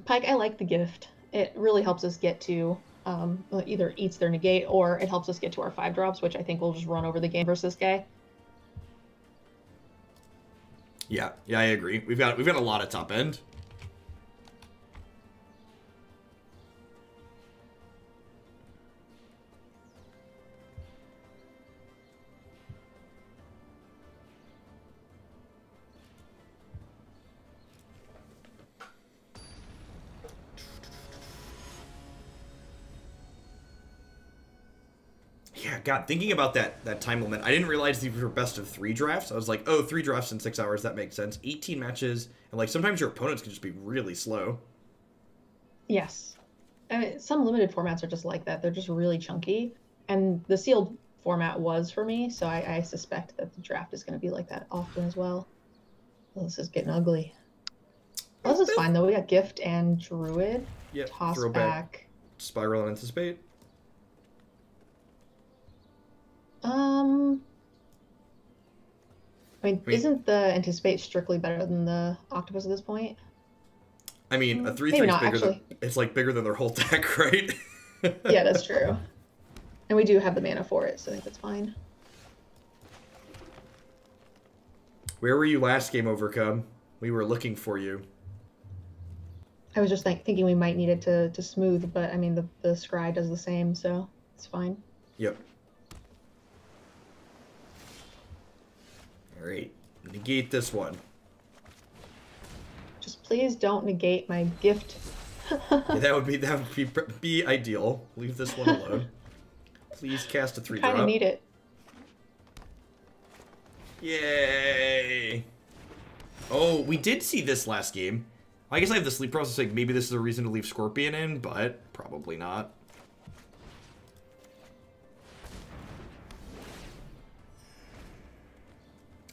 Pike, I like the gift. It really helps us get to, either eats their negate, or it helps us get to our 5-drops, which I think will just run over the game versus this guy. Yeah, I agree. We've got a lot of top end. Yeah, God, thinking about that time limit, I didn't realize these were best of 3 drafts. I was like, oh, 3 drafts in 6 hours, that makes sense. 18 matches, and like sometimes your opponents can just be really slow. Yes. I mean, some limited formats are just like that. They're just really chunky. And the sealed format was for me, so I suspect that the draft is going to be like that often as well. Well, this is getting ugly. Well, this is fine, though. We got Gift and Druid. Yep, Toss throw back. Spiral and Anticipate. I mean, isn't the Anticipate strictly better than the Octopus at this point? I mean, a 3/3 is bigger than, it's like bigger than their whole deck, right? Yeah, that's true. And we do have the mana for it, so I think that's fine. Where were you last game over, Cub? We were looking for you. I was just thinking we might need it to smooth, but I mean, the Scry does the same, so it's fine. Yep. All right, negate this one. Just please don't negate my gift. Yeah, that would be ideal. Leave this one alone. Please cast a 3-drop. Kind of need it. Yay! Oh, we did see this last game. I guess I have the sleep process, like, maybe this is a reason to leave Scorpion in, but probably not.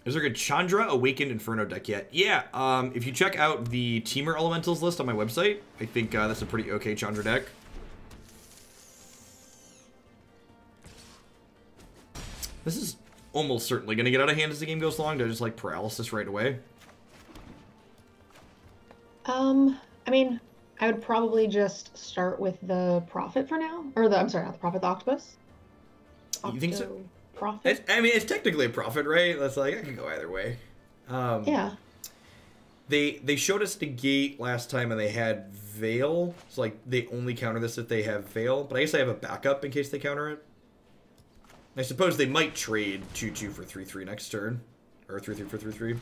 Is there a good Chandra Awakened Inferno deck yet? Yeah, if you check out the Teamer Elementals list on my website, I think that's a pretty okay Chandra deck. This is almost certainly going to get out of hand as the game goes along. Do I just, like, paralysis right away? I mean, I would probably just start with the Prophet for now. Or the, I'm sorry, not the Prophet, the Octopus. You think so? Prophet? I mean, it's technically a Prophet, right? That's like, I could go either way. Yeah. They showed us the gate last time and they had Veil. So, like, they only counter this if they have Veil. But I guess I have a backup in case they counter it. I suppose they might trade 2/2 for 3/3 next turn. Or 3/3 for 3/3.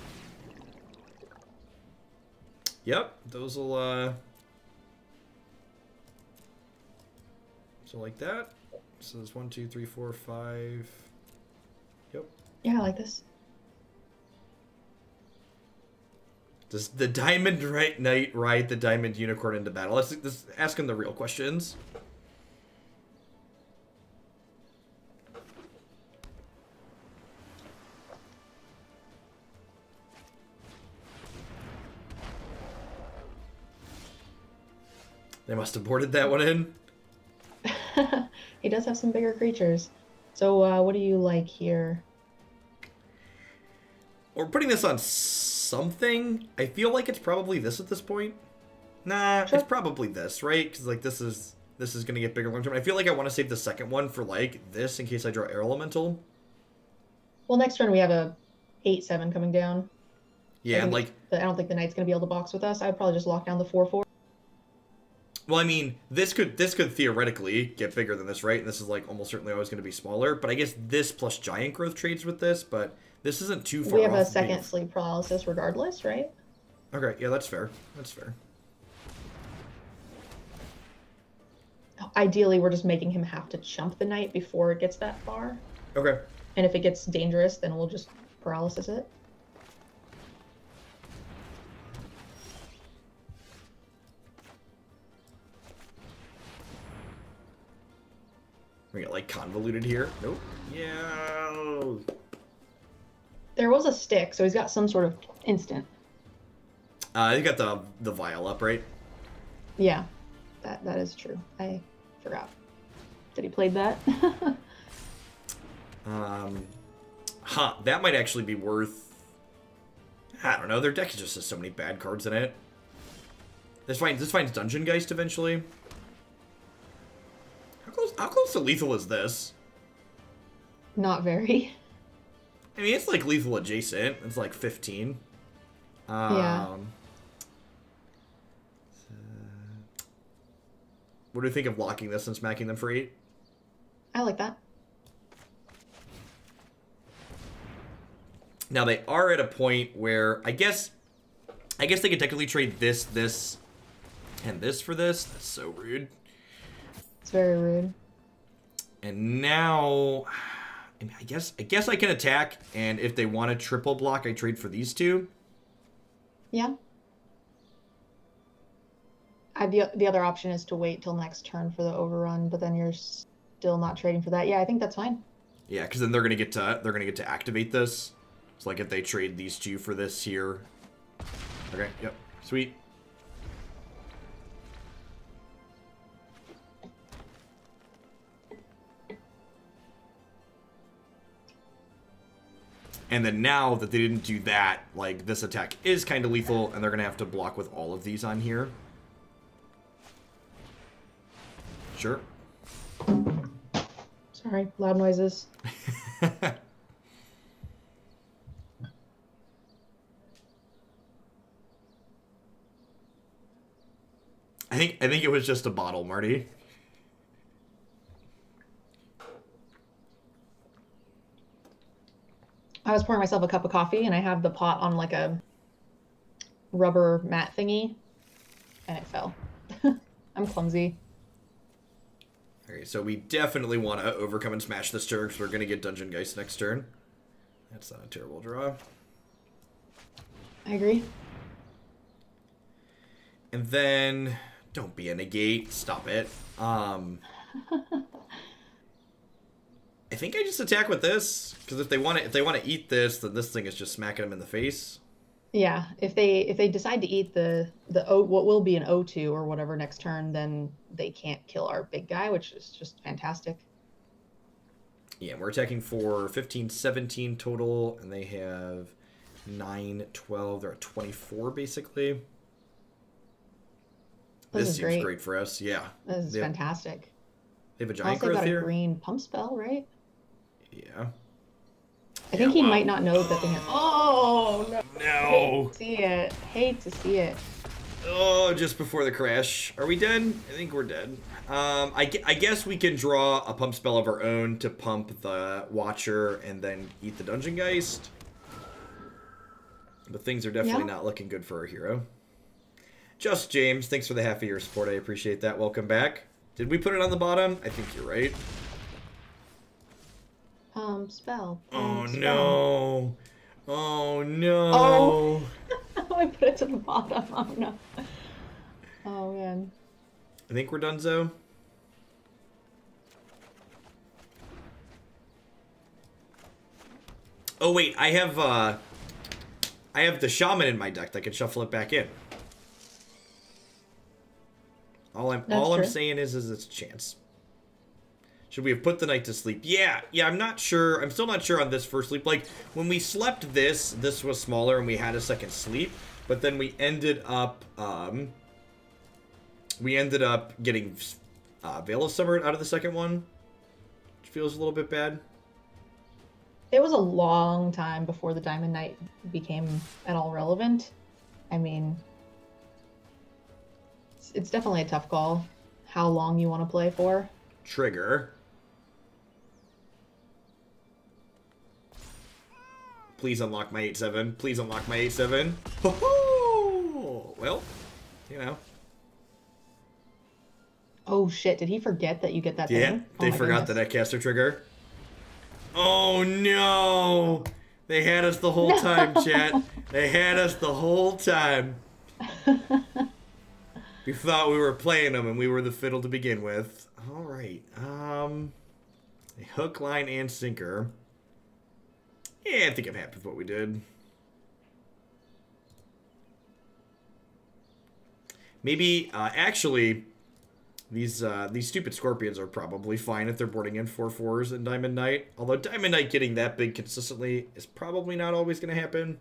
Yep, those will, so like that. So there's 1, 2, 3, 4, 5. Yep. Yeah, I like this. Does the Diamond Knight ride the Diamond Unicorn into battle? Let's ask him the real questions. They must have boarded that one in. He does have some bigger creatures. So what do you like here? We're putting this on something. I feel like it's probably this at this point. Nah, Sure. It's probably this, right? Because like this is gonna get bigger long term. I feel like I want to save the second one for like this in case I draw Air Elemental. Well, next turn we have a 8/7 coming down. Yeah, and like I don't think the Knight's gonna be able to box with us. I'd probably just lock down the 4/4. well, I mean, this could theoretically get bigger than this, right? And this is like almost certainly always going to be smaller. But I guess this plus Giant Growth trades with this, but this isn't too far. We have off a of being second sleep paralysis regardless, right? Okay, yeah, that's fair. That's fair. Ideally, we're just making him have to chump the Knight before it gets that far. Okay. And if it gets dangerous, then we'll just paralysis it. We get like convoluted here. Nope. Yeah. There was a stick, so he's got some sort of instant. You got the vial up, right? Yeah, that is true. I forgot that he played that. That might actually be worth. I don't know. Their deck just has so many bad cards in it. This finds Dungeon Geist eventually. How close to lethal is this? Not very. I mean, it's like lethal adjacent. It's like 15. Yeah. What do you think of locking this and smacking them for 8? I like that. Now they are at a point where I guess they could technically trade this, and this for this. That's so rude. It's very rude. And now, I guess I can attack, and if they want to triple block, I trade for these two. Yeah. The other option is to wait till next turn for the overrun, but then you're still not trading for that. Yeah, I think that's fine. Yeah, because then they're gonna get to activate this. So like if they trade these two for this here. Okay. Yep. Sweet. And then now that they didn't do that, like, this attack is kind of lethal, and they're going to have to block with all of these on here. Sure. Sorry, loud noises. I think it was just a bottle, Marty. I was pouring myself a cup of coffee, and I have the pot on like a rubber mat thingy, and it fell. I'm clumsy. Okay, so we definitely want to overcome and smash this turn, because we're going to get Dungeon Geist next turn. That's not a terrible draw. I agree. And then, don't be a negate. Stop it. I think I just attack with this, because if they want to eat this, then this thing is just smacking them in the face. Yeah, if they decide to eat the what will be an O2 or whatever next turn, then they can't kill our big guy, which is just fantastic. Yeah, we're attacking for 15, 17 total, and they have 9, 12. They're at 24, basically. This seems great for us, yeah. This is fantastic. They have a giant growth here. Got a green pump spell, right? Yeah. I think he might not know that they have... Oh, no. No. Hate to see it. Hate to see it. Oh, just before the crash. Are we dead? I think we're dead. I guess we can draw a pump spell of our own to pump the Watcher and then eat the Dungeon Geist. But things are definitely not looking good for our hero. Just James, thanks for the half of your support. I appreciate that. Welcome back. Did we put it on the bottom? I think you're right. Spell. Oh, spell. no. Oh, no. Oh, I put it to the bottom. Oh, no. Oh, man. I think we're done, Zoe. Oh, wait. I have the Shaman in my deck that can shuffle it back in. All I'm saying is it's a chance. Should we have put the knight to sleep? Yeah, I'm not sure. I'm still not sure on this first sleep. Like, when we slept this was smaller and we had a second sleep. But then we ended up getting Veil of Summer out of the second one. Which feels a little bit bad. It was a long time before the Diamond Knight became at all relevant. I mean, it's definitely a tough call. How long you want to play for. Trigger. Please unlock my 8/7. Please unlock my 8/7. Ho-ho! Well, you know. Oh shit, did he forget that you get that thing? Yeah, they forgot the Netcaster trigger. Oh no! They had us the whole time, chat. They had us the whole time. We thought we were playing them and we were the fiddle to begin with. Alright, a hook, line, and sinker. Yeah, I think I'm happy with what we did. Maybe, actually, these stupid Scorpions are probably fine if they're boarding in 4/4s in Diamond Knight. Although Diamond Knight getting that big consistently is probably not always going to happen.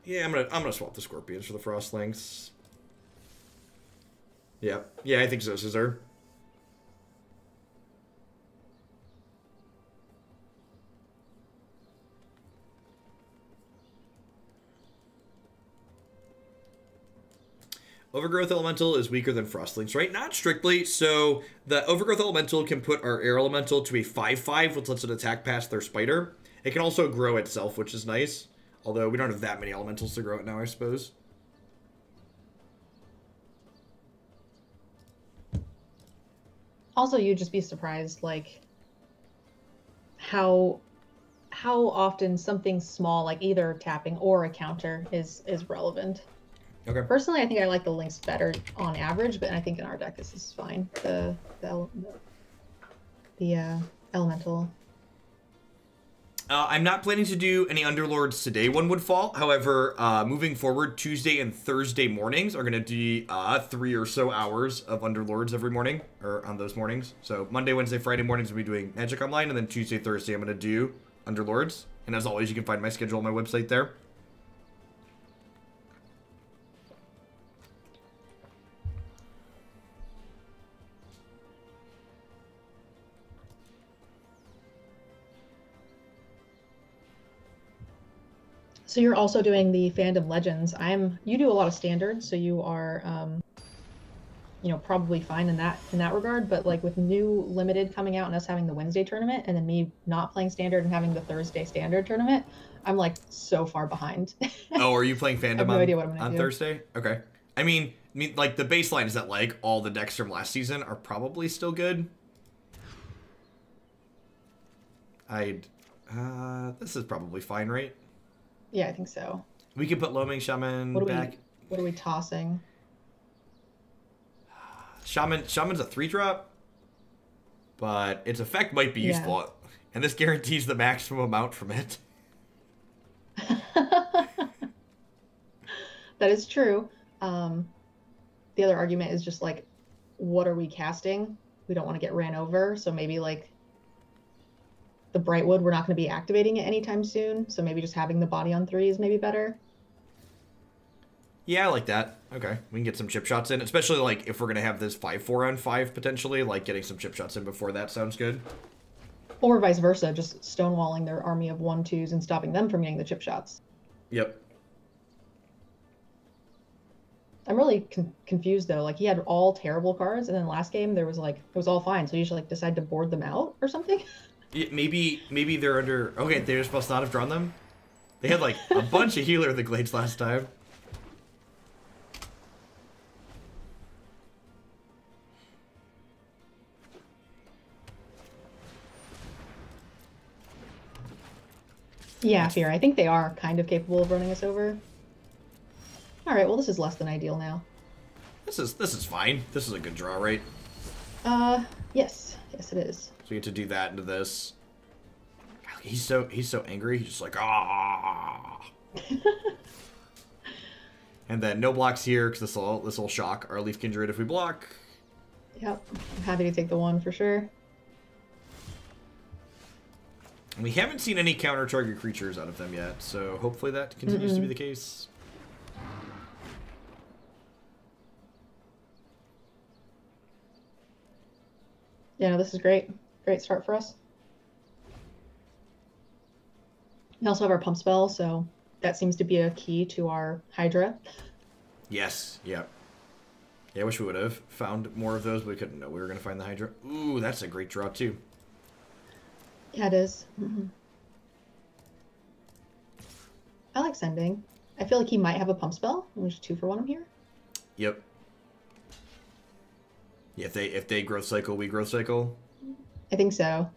Yeah, I'm gonna swap the Scorpions for the Frostlings. Yeah, I think so, Scissor. Overgrowth Elemental is weaker than Frostlings, right? Not strictly. So the Overgrowth Elemental can put our Air Elemental to a 5/5, which lets it attack past their Spider. It can also grow itself, which is nice. Although we don't have that many elementals to grow it now, I suppose. Also, you'd just be surprised, like, how often something small, like either tapping or a counter, is relevant. Okay. Personally, I think I like the links better on average, but I think in our deck this is fine. The elemental. I'm not planning to do any Underlords today, one would fall. However, moving forward, Tuesday and Thursday mornings are going to be 3 or so hours of Underlords every morning, or on those mornings. So Monday, Wednesday, Friday mornings we'll be doing Magic Online, and then Tuesday, Thursday I'm going to do Underlords. And as always, you can find my schedule on my website there. So you're also doing the Fandom Legends. You do a lot of standards, so you are, probably fine in that regard. But like with new limited coming out and us having the Wednesday tournament, and then me not playing standard and having the Thursday standard tournament, I'm like so far behind. Oh, are you playing Fandom I have no idea what I'm gonna on do. Thursday? Okay. I mean, like the baseline is that like all the decks from last season are probably still good. This is probably fine, right? Yeah, I think so. We could put Loaming Shaman back. What are we tossing? Shaman's a 3-drop, but its effect might be useful, and this guarantees the maximum amount from it. That is true. The other argument is just like, what are we casting? We don't want to get ran over, so maybe like the Brightwood, we're not going to be activating it anytime soon, so maybe just having the body on 3 is maybe better. Yeah, I like that. Okay, we can get some chip shots in, especially like if we're going to have this 5-4 on 5 potentially, like getting some chip shots in before that sounds good. Or vice versa, just stonewalling their army of 1/2s and stopping them from getting the chip shots. Yep. I'm really confused though. Like he had all terrible cards, and then last game there was like it was all fine. So you should like decide to board them out or something. Yeah, maybe they're under. Okay, they were supposed to not have drawn them. They had like a bunch of healer in the glades last time. Yeah, Fear. I think they are kind of capable of running us over. All right, well, this is less than ideal now. This is fine. This is a good draw, right? Yes. Yes, it is. So we get to do that into this. God, he's so angry. He's just like, ah. And then no blocks here, because this will shock our Leaf Kindred if we block. Yep. I'm happy to take the 1 for sure. And we haven't seen any counter target creatures out of them yet, so hopefully that continues to be the case. Yeah, no, this is great. Great start for us. We also have our pump spell, so that seems to be a key to our Hydra. Yes, yep. Yeah, I wish we would have found more of those, but we couldn't know we were going to find the Hydra. Ooh, that's a great draw, too. Yeah, it is. I like sending. I feel like he might have a pump spell. There's 2 for 1 here. Yep. Yeah, if they growth cycle, we growth cycle. I think so.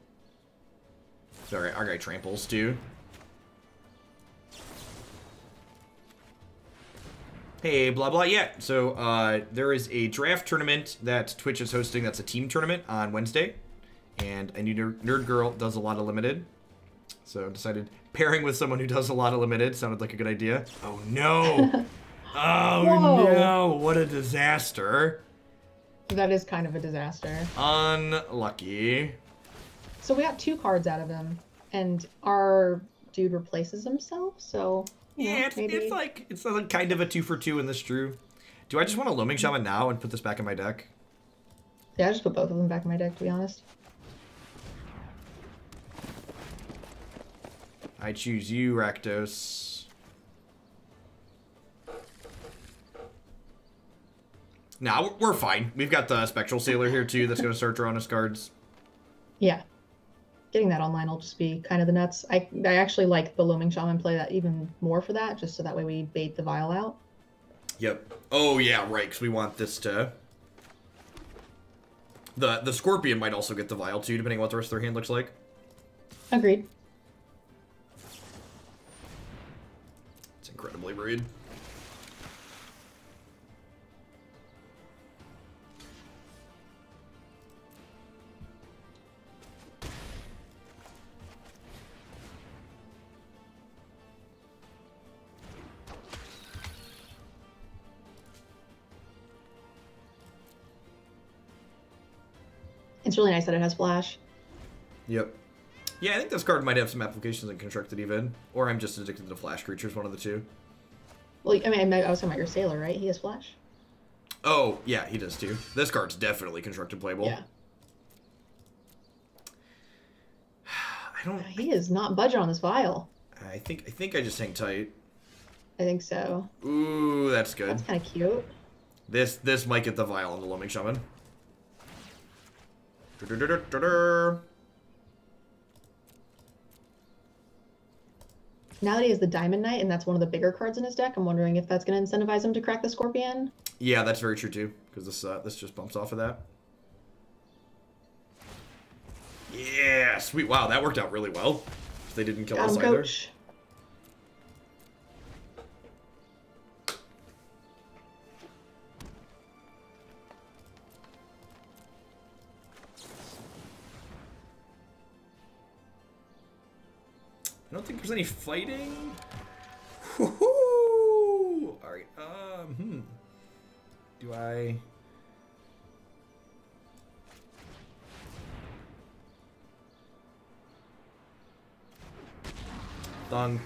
Sorry, our guy tramples too. Hey, blah blah. Yeah. So there is a draft tournament that Twitch is hosting. That's a team tournament on Wednesday, and I knew Nerd Girl does a lot of limited, so I decided pairing with someone who does a lot of limited sounded like a good idea. Oh no! Oh Whoa. no! What a disaster! That is kind of a disaster. Unlucky. So we got 2 cards out of him, and our dude replaces himself, so... Yeah, maybe... it's like kind of a 2 for 2 in this Drew. Do I just want a Loaming Shaman now and put this back in my deck? Yeah, I just put both of them back in my deck, to be honest. I choose you, Rakdos. Nah, we're fine. We've got the Spectral Sailor here, too, that's going to start drawing us cards. Yeah. Getting that online will just be kind of the nuts. I actually like the Loaming Shaman play that even more for that, just so that way we bait the Vial out. Yep. Oh, yeah, right, because we want this to... The Scorpion might also get the Vial, too, depending on what the rest of their hand looks like. Agreed. It's incredibly rude. It's really nice that it has Flash. Yep. Yeah, I think this card might have some applications in Constructed even. Or I'm just addicted to Flash creatures, one of the two. Well, I mean, I was talking about your Sailor, right? He has Flash? Oh, yeah, he does too. This card's definitely Constructed playable. Yeah. I don't... He is not budging on this Vial. I think I just hang tight. I think so. Ooh, that's good. That's kind of cute. This might get the Vial on the Loaming Shaman. Now that he has the Diamond Knight, and that's one of the bigger cards in his deck, I'm wondering if that's going to incentivize him to crack the Scorpion. Yeah, that's very true too, because this just bumps off of that. Yeah, sweet. Wow, that worked out really well. They didn't kill us either. Coach. think there's any fighting. Woohoo! All right. Do I? Thunk.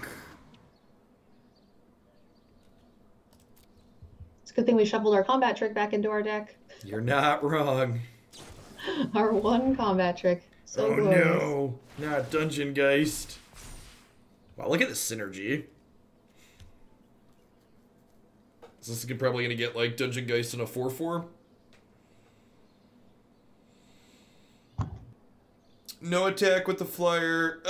It's a good thing we shuffled our combat trick back into our deck. You're not wrong. Our one combat trick. So oh glorious. no, not Dungeon Geist. Wow, look at the synergy. So this is probably gonna get like Dungeon Geist in a 4/4. No attack with the flyer.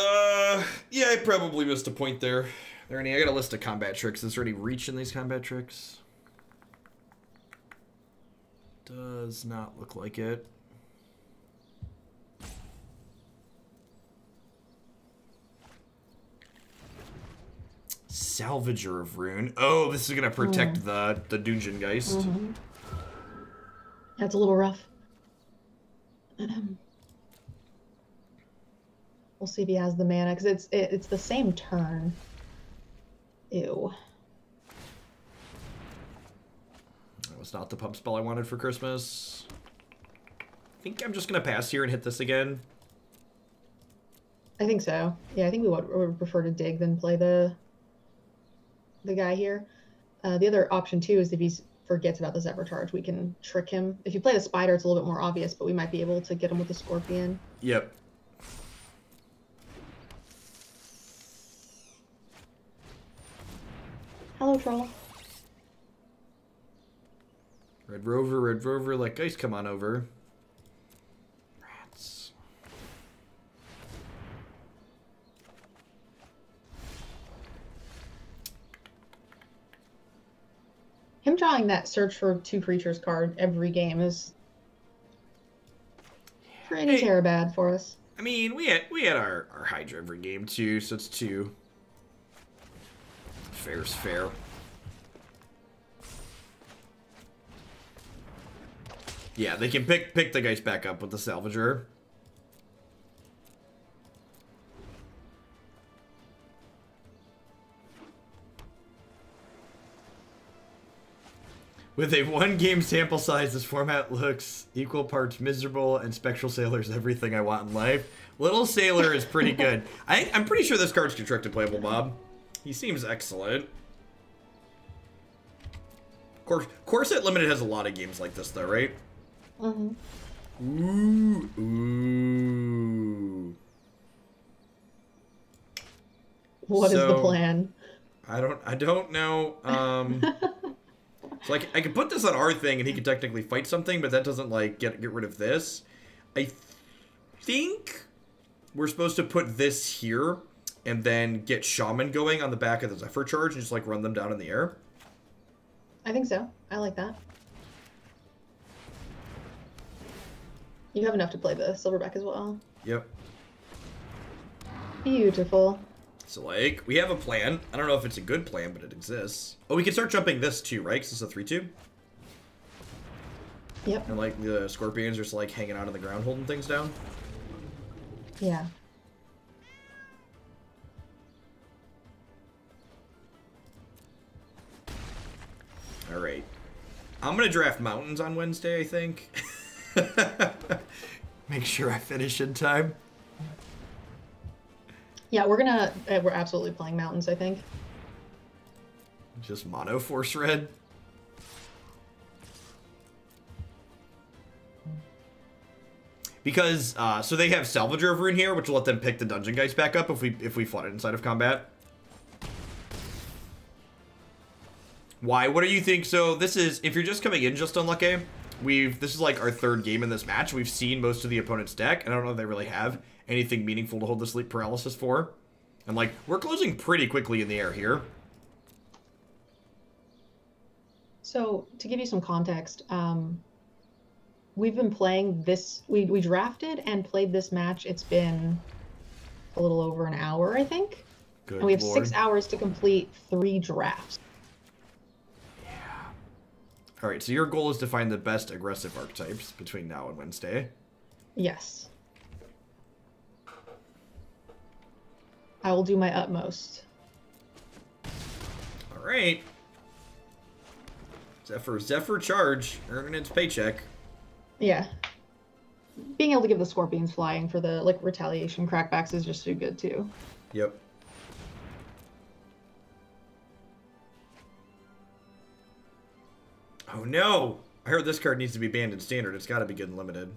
Yeah, I probably missed a point there. There any? I got a list of combat tricks. Is there any reach in these combat tricks? Does not look like it. Salvager of Rune. Oh, this is gonna protect the Dungeon Geist. Mm-hmm. That's a little rough. We'll see if he has the mana, because it's the same turn. Ew. That was not the pump spell I wanted for Christmas. I think I'm just gonna pass here and hit this again. I think so. Yeah, I think we would prefer to dig than play the guy here. The other option too is if he forgets about the Zephyr Charge, we can trick him. If you play the Spider, it's a little bit more obvious, but we might be able to get him with the Scorpion. Yep. Hello, Troll. Red Rover, like guys, come on over. Rats. Him drawing that search for 2 creatures card every game is pretty terrible for us. I mean, we had our Hydra every game too, so it's 2. Fair's fair. Yeah, they can pick the guys back up with the Salvager. With a 1-game sample size, this format looks equal parts miserable, and Spectral Sailor's everything I want in life. Little Sailor is pretty good. I'm pretty sure this card's constructed playable, Bob. He seems excellent. Corset Limited has a lot of games like this, though, right? Mm-hmm. Ooh. What is the plan? I don't know. So like I could put this on our thing and he could technically fight something, but that doesn't like get rid of this. I think we're supposed to put this here and then get Shaman going on the back of the Zephyr Charge and just like run them down in the air. I think so. I like that. You have enough to play the Silverback as well. Yep. Beautiful. So, like, we have a plan. I don't know if it's a good plan, but it exists. Oh, we can start jumping this too, right? Because it's a 3/2. Yep. And, like, the Scorpions are just, like, hanging out on the ground holding things down. Yeah. All right. I'm going to draft Mountains on Wednesday, I think. Make sure I finish in time. Yeah, we're absolutely playing Mountains, I think. Just mono Force Red. Because, so they have Salvager of Rune here, which will let them pick the Dungeon Geist back up if we fought it inside of combat. Why? What do you think? So this is, if you're just coming in just unlucky, this is like our 3rd game in this match. We've seen most of the opponent's deck, and I don't know if they really have anything meaningful to hold the Sleep Paralysis for. And like, we're closing pretty quickly in the air here. So, to give you some context, we've been playing this, we drafted and played this match. It's been a little over an hour, I think. Good and we have Lord. 6 hours to complete 3 drafts. Yeah. All right, so your goal is to find the best aggressive archetypes between now and Wednesday. Yes. I will do my utmost. All right. Zephyr charge, earning its paycheck. Yeah. Being able to give the scorpions flying for the like retaliation crackbacks is just so good too. Yep. Oh no! I heard this card needs to be banned in standard. It's got to be good in limited.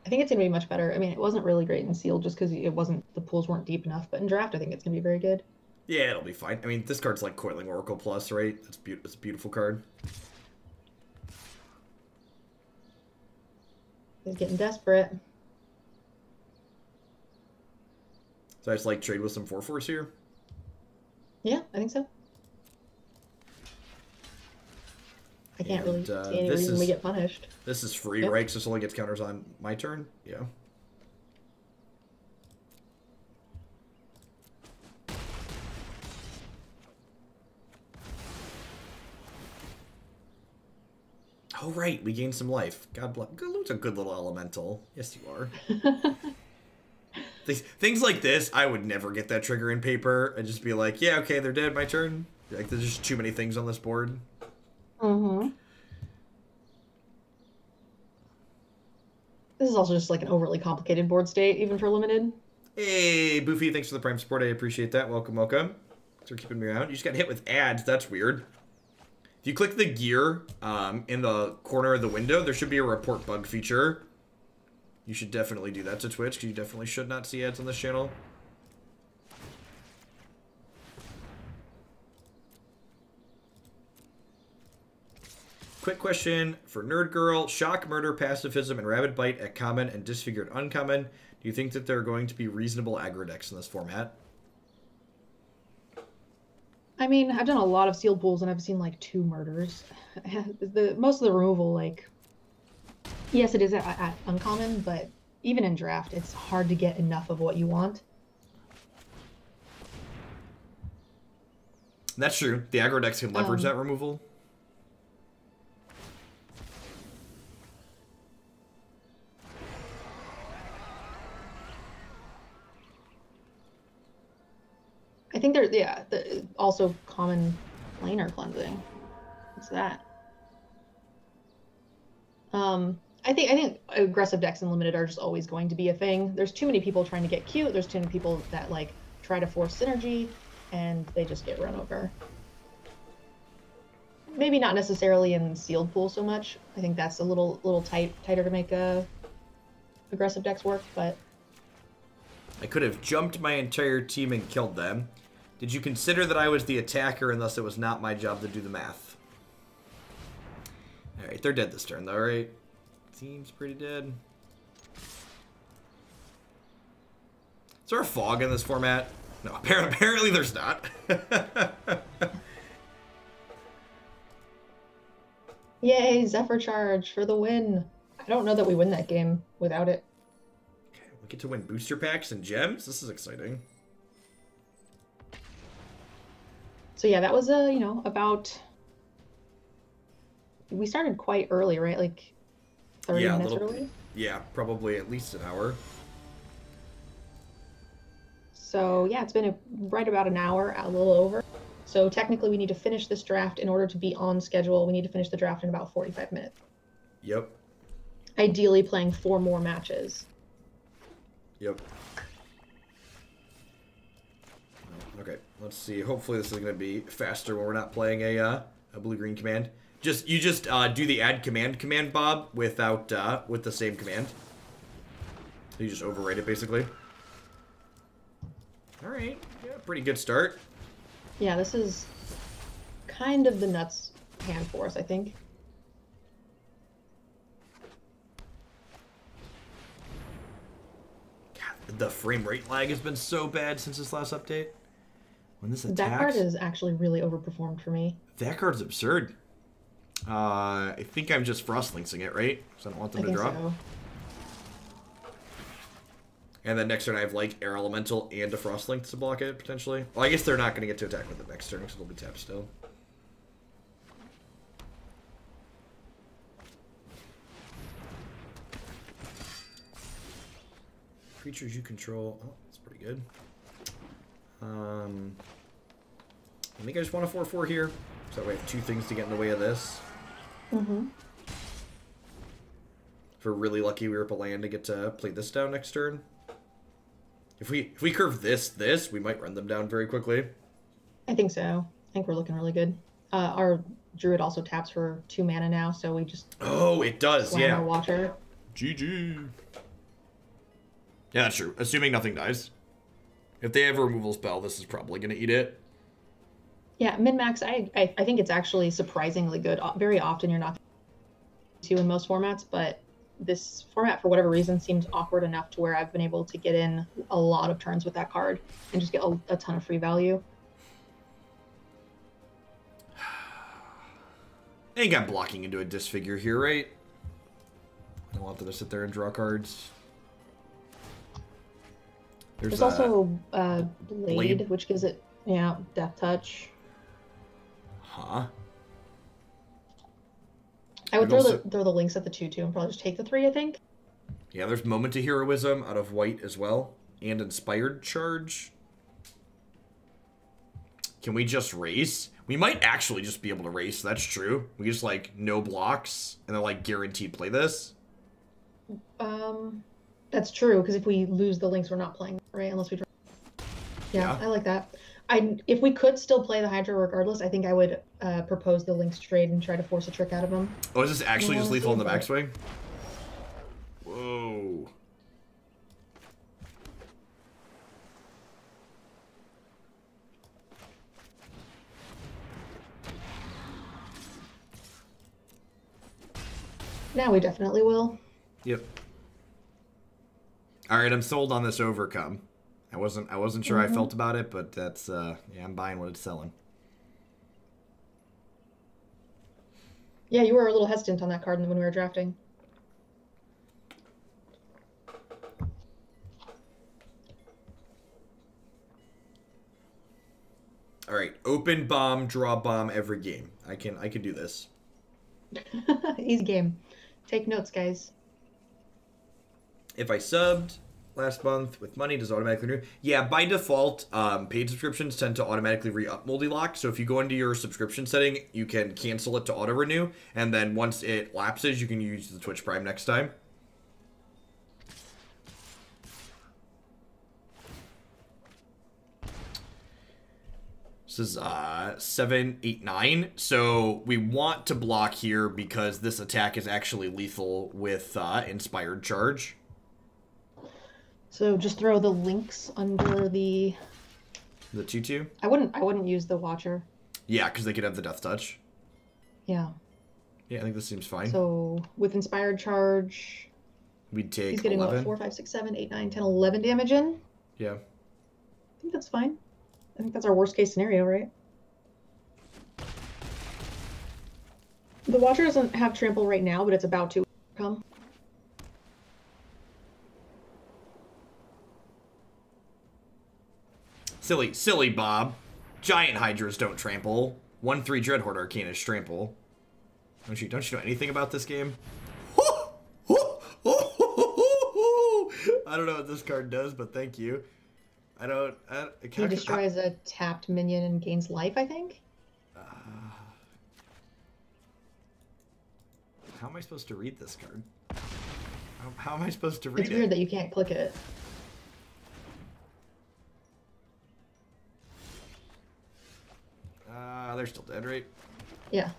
I think it's gonna be much better. I mean, it wasn't really great in sealed just because the pools weren't deep enough. But in draft, I think it's gonna be very good. Yeah, it'll be fine. I mean, this card's like Coiling Oracle Plus, right? It's a beautiful card. He's getting desperate. So I just like trade with some 4/4s here. Yeah, I think so. I can't really see any reason we get punished. This is free, right? Because this only gets counters on my turn. Yeah. Oh, right. We gained some life. God bless. Galu's a good little elemental. Yes, you are. Things like this, I would never get that trigger in paper. I'd just be like, yeah, okay, they're dead. My turn. Like, there's just too many things on this board. Mm-hmm. This is also just like an overly complicated board state, even for limited. Hey, Boofy, thanks for the Prime support. I appreciate that. Welcome, welcome. Thanks for keeping me around. You just got hit with ads. That's weird. If you click the gear in the corner of the window, there should be a report bug feature. You should definitely do that to Twitch, because you definitely should not see ads on this channel. Quick question for Nerd Girl. Shock, Murder, Pacifism, and Rabid Bite at common and Disfigured uncommon. Do you think that there are going to be reasonable aggro decks in this format? I mean, I've done a lot of sealed pools and I've seen like 2 murders. Most of the removal, like, yes, it is at uncommon, but even in draft, it's hard to get enough of what you want. That's true. The aggro decks can leverage that removal. I think there's, yeah, also common planar cleansing. What's that? I think aggressive decks in limited are just always going to be a thing. There's too many people trying to get cute. There's too many people that like try to force synergy, and they just get run over. Maybe not necessarily in sealed pool so much. I think that's a little tighter to make aggressive decks work, but I could have jumped my entire team and killed them. Did you consider that I was the attacker and thus it was not my job to do the math? Alright, they're dead this turn though, right? Seems pretty dead. Is there a fog in this format? No, apparently there's not. Yay, Zephyr Charge for the win. I don't know that we win that game without it. Okay, we get to win booster packs and gems. This is exciting. So yeah, that was you know, about, we started quite early, right? Like 30 minutes early? Yeah, probably at least an hour. So yeah, it's been right about an hour, a little over. So technically we need to finish this draft in order to be on schedule. We need to finish the draft in about 45 minutes. Yep. Ideally playing 4 more matches. Yep. Okay, let's see. Hopefully this is going to be faster when we're not playing a blue-green command. You just do the add command, Bob, without with the same command. You just overwrite it, basically. All right, yeah, pretty good start. Yeah, this is kind of the nuts hand for us, I think. God, the frame rate lag has been so bad since this last update. When this attacks, that card is actually really overperformed for me. That card's absurd. I think I'm just Frostlinksing it, right? Because I don't want them to drop. So. And then next turn I have like Air Elemental and a Frostlink to block it, potentially. Well, I guess they're not going to get to attack with it next turn, because it'll be tapped still. Creatures you control. Oh, that's pretty good. I think I just want a 4/4 here. So we have 2 things to get in the way of this. Mm-hmm. If we're really lucky, we rip a land to get to play this down next turn. If we curve this, we might run them down very quickly. I think so. I think we're looking really good. Our druid also taps for 2 mana now, so we just it does, slam yeah. our Watcher. GG. Yeah, that's true. Assuming nothing dies. If they have a removal spell, this is probably going to eat it. Yeah, min-max, I think it's actually surprisingly good. Very often you're not to in most formats, but this format, for whatever reason, seems awkward enough to where I've been able to get in a lot of turns with that card and just get a ton of free value. Ain't got blocking into a disfigure here, right? I don't want them to sit there and draw cards. There's also Blade, which gives it, Death Touch. Huh? I would throw the links at the 2/2 and probably just take the 3, I think. Yeah, there's Moment of Heroism out of white as well. And Inspired Charge. Can we just race? We might actually just be able to race. That's true. We just, like, no blocks. And they're, like, guaranteed play this. That's true, because if we lose the links, we're not playing, right? Unless we draw. Yeah, I like that. If we could still play the Hydra regardless, I think I would propose the links trade and try to force a trick out of them. Oh, is this actually just lethal in the backswing? Whoa. Now we definitely will. Yep. All right, I'm sold on this overcome. I wasn't sure I felt about it, but that's yeah, I'm buying what it's selling. Yeah, you were a little hesitant on that card when we were drafting. All right, open bomb, draw bomb every game. I can do this. Easy game. Take notes, guys. If I subbed last month with money, does it automatically renew? Yeah, by default, paid subscriptions tend to automatically re-up multi-lock. So if you go into your subscription setting, you can cancel it to auto-renew. And then once it lapses, you can use the Twitch Prime next time. This is 7, 8, 9. So we want to block here because this attack is actually lethal with Inspired Charge. So just throw the links under the 2/2. I wouldn't use the Watcher. Yeah, because they could have the Death Touch. Yeah. Yeah, I think this seems fine. So with Inspired Charge, we'd take he's getting 11. What, 4, 5, 6, 7, 8, 9, 10, 11 damage in. Yeah. I think that's fine. I think that's our worst case scenario, right? The Watcher doesn't have trample right now, but it's about to come. Silly Bob. Giant Hydras don't trample. 1/3 Dreadhorde Arcanist trample. Don't you know anything about this game? I don't know what this card does, but thank you. He destroys a tapped minion and gains life, I think. How am I supposed to read this card? How am I supposed to read it? It's weird that you can't click it. They're still dead, right? Yeah.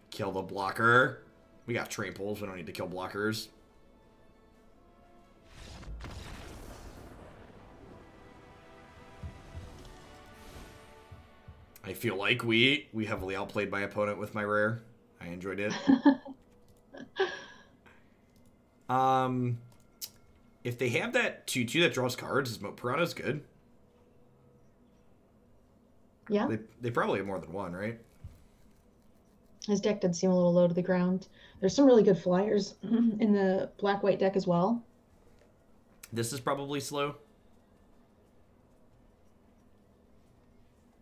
Kill the blocker. We got tramples. We don't need to kill blockers. I feel like we heavily outplayed my opponent with my rare. I enjoyed it. If they have that 2/2 that draws cards, Piranha's good. Yeah. They probably have more than one, right? His deck did seem a little low to the ground. There's some really good flyers in the black-white deck as well. This is probably slow.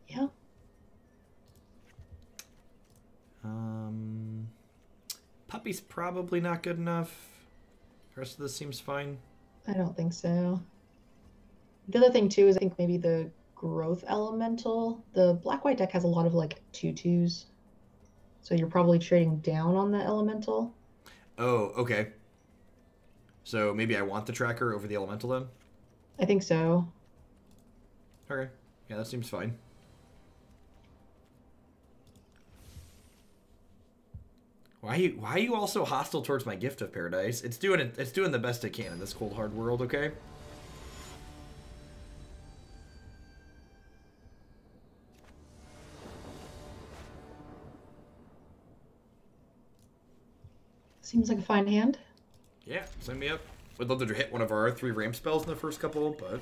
Yeah. Puppy's probably not good enough. The rest of this seems fine. I don't think so. The other thing too is I think maybe the growth elemental. The black-white deck has a lot of like 2/2s. So you're probably trading down on the elemental. Oh, okay. So maybe I want the tracker over the elemental then? I think so. Okay. Yeah, that seems fine. Why are you all so hostile towards my Gift of Paradise? It's doing the best it can in this cold hard world, okay? Seems like a fine hand. Yeah, sign me up. Would love to hit one of our 3 ramp spells in the first couple, but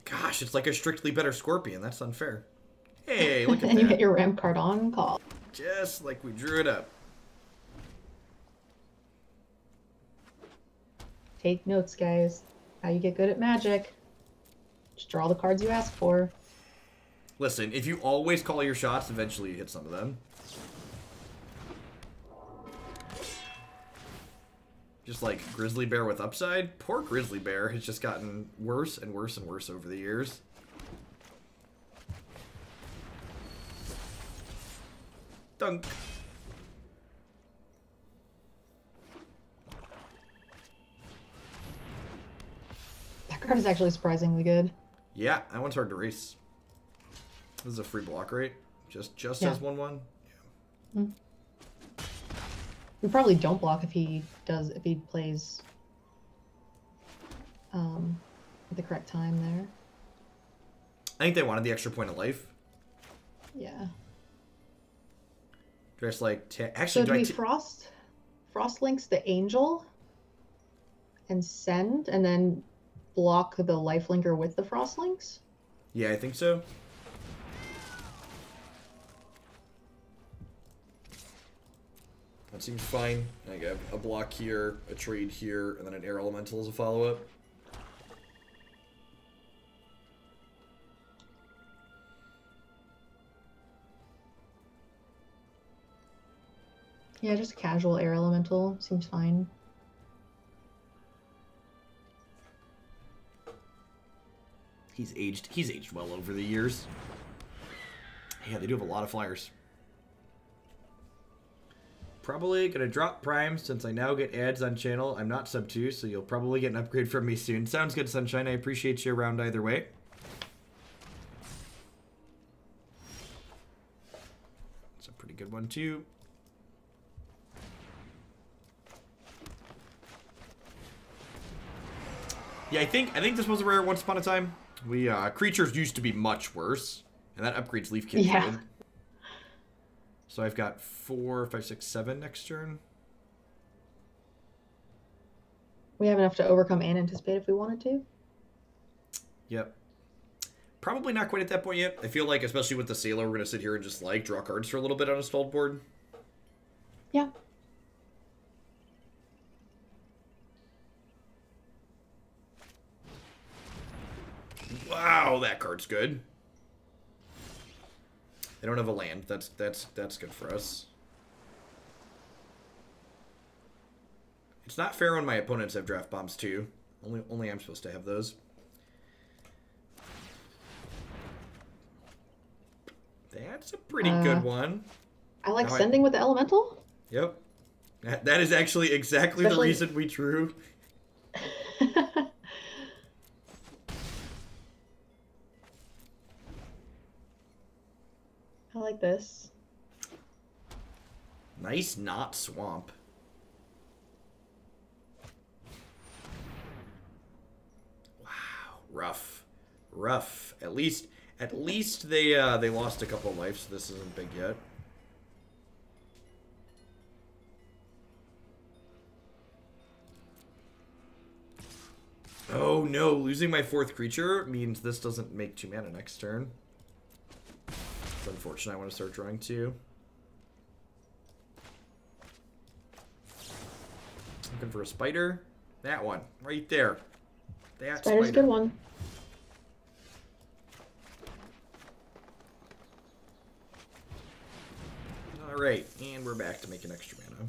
gosh, it's like a strictly better Scorpion. That's unfair. Hey, look at and that. you get your ramp card on call. Just like we drew it up. Take notes, guys. How you get good at Magic. Just draw the cards you ask for. Listen, if you always call your shots, eventually you hit some of them. Just like Grizzly Bear with upside. Poor Grizzly Bear has just gotten worse and worse and worse over the years. Dunk. That card is actually surprisingly good. Yeah, that one's hard to race. This is a free block, right? Just Yeah. as 1/1. Hmm. We probably don't block if he plays at the correct time there. I think they wanted the extra point of life. Yeah. Just like So actually, do we frost links the angel and send, and then block the lifelinker with the frost links? Yeah, I think so. That seems fine. I got a block here, a trade here, and then an air elemental as a follow-up. Yeah, just a casual air elemental seems fine. He's aged well over the years. Yeah, they do have a lot of flyers. Probably gonna drop Prime since I now get ads on channel. I'm not sub 2, so you'll probably get an upgrade from me soon. Sounds good, Sunshine. I appreciate you around either way. It's a pretty good one too. Yeah, I think this was a rare once upon a time. We creatures used to be much worse, and that upgrades Leaf Kid. Yeah. So I've got 4, 5, 6, 7 next turn. We have enough to overcome and anticipate if we wanted to. Yep. Probably not quite at that point yet. I feel like, especially with the Sailor, we're going to sit here and just, like, draw cards for a little bit on a stalled board. Yeah. Wow, that card's good. They don't have a land. That's good for us. It's not fair when my opponents have draft bombs too. Only I'm supposed to have those. That's a pretty good one. I like sending with the elemental. Yep. That is actually exactly the reason we drew. I like this. Nice not swamp. Wow, rough. Rough. At least they lost a couple lives, so this isn't big yet. Oh no, losing my 4th creature means this doesn't make 2 mana next turn. It's unfortunate. I want to start drawing 2. Looking for a spider. That one. Right there. That Spider's a good one. Alright, and we're back to making extra mana.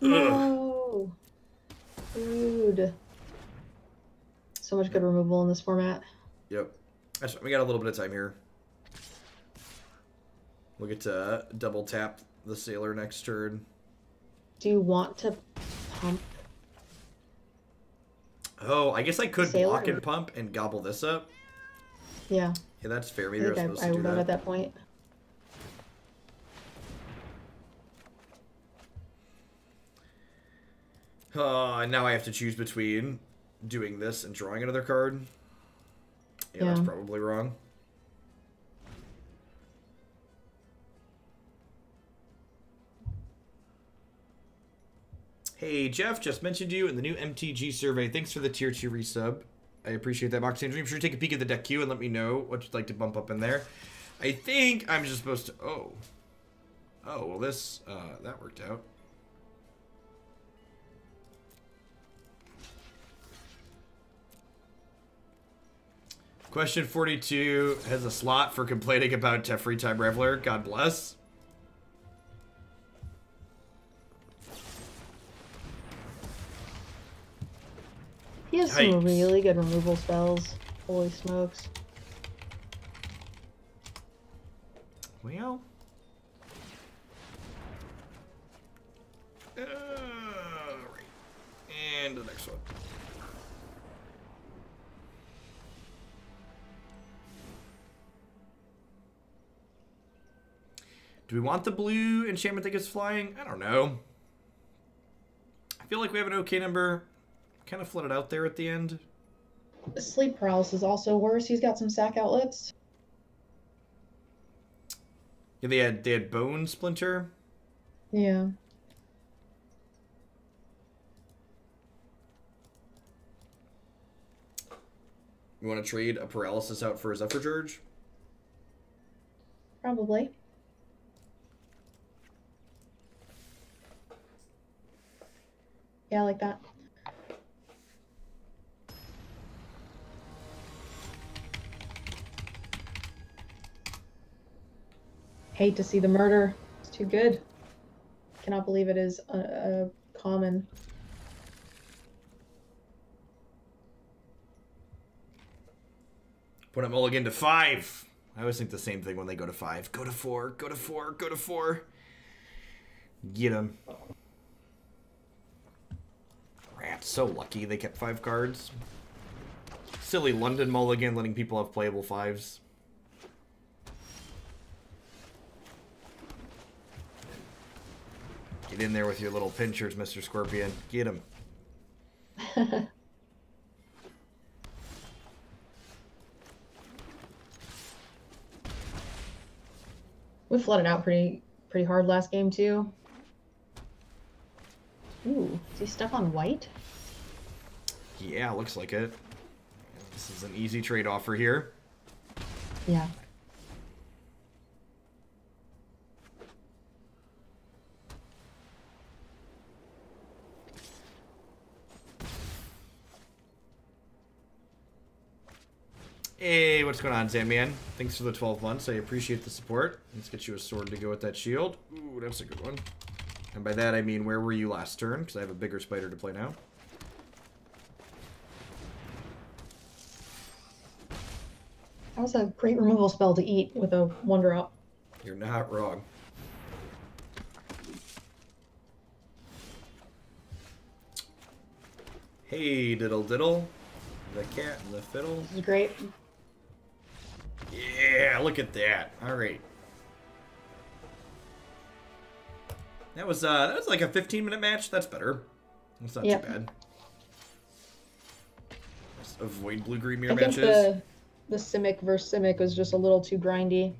No. Dude. So much good removal in this format. Yep. We got a little bit of time here. We'll get to double tap the Sailor next turn. Do you want to pump? Oh, I guess I could Sailor? block and pump and gobble this up. Yeah. Yeah, that's fair. Maybe I was supposed to I do would have that. at that point. And now I have to choose between doing this and drawing another card. Yeah, that's probably wrong. Hey, Jeff, just mentioned you in the new MTG survey. Thanks for the tier 2 resub. I appreciate that, Boxing Dream. Sure, take a peek at the deck queue and let me know what you'd like to bump up in there. I think I'm just supposed to... Oh, well, this... that worked out. Question 42 has a slot for complaining about Teferi Time Reveler. God bless. He has some really good removal spells. Holy smokes. Well. Right. And the next one. Do we want the blue enchantment that gets flying? I don't know. I feel like we have an okay number. Kind of flooded out there at the end. Sleep paralysis is also worse. He's got some sack outlets. Yeah, they had bone splinter. Yeah. You want to trade a paralysis out for a Zephyr Charge? Probably. Yeah, I like that. Hate to see the murder. It's too good. Cannot believe it is a common. Put up mulligan to 5. I always think the same thing when they go to 5. Go to 4, go to 4, go to 4. Get him. Rat, so lucky they kept 5 cards. Silly London mulligan letting people have playable 5s. Get in there with your little pinchers, Mr. Scorpion. Get him. We flooded out pretty hard last game too. Ooh, is he stuck on white? Yeah, looks like it. This is an easy trade offer here. Yeah. Hey, what's going on, Zandman? Thanks for the 12 months. I appreciate the support. Let's get you a sword to go with that shield. Ooh, that's a good one. And by that, I mean, where were you last turn? Because I have a bigger spider to play now. That was a great removal spell to eat with a Wonder Up. You're not wrong. Hey, diddle diddle. The cat and the fiddle. This is great. Yeah, look at that. All right. That was like a 15-minute match. That's better. That's not too bad. Just avoid blue-green mirror matches. I think the Simic versus Simic was just a little too grindy.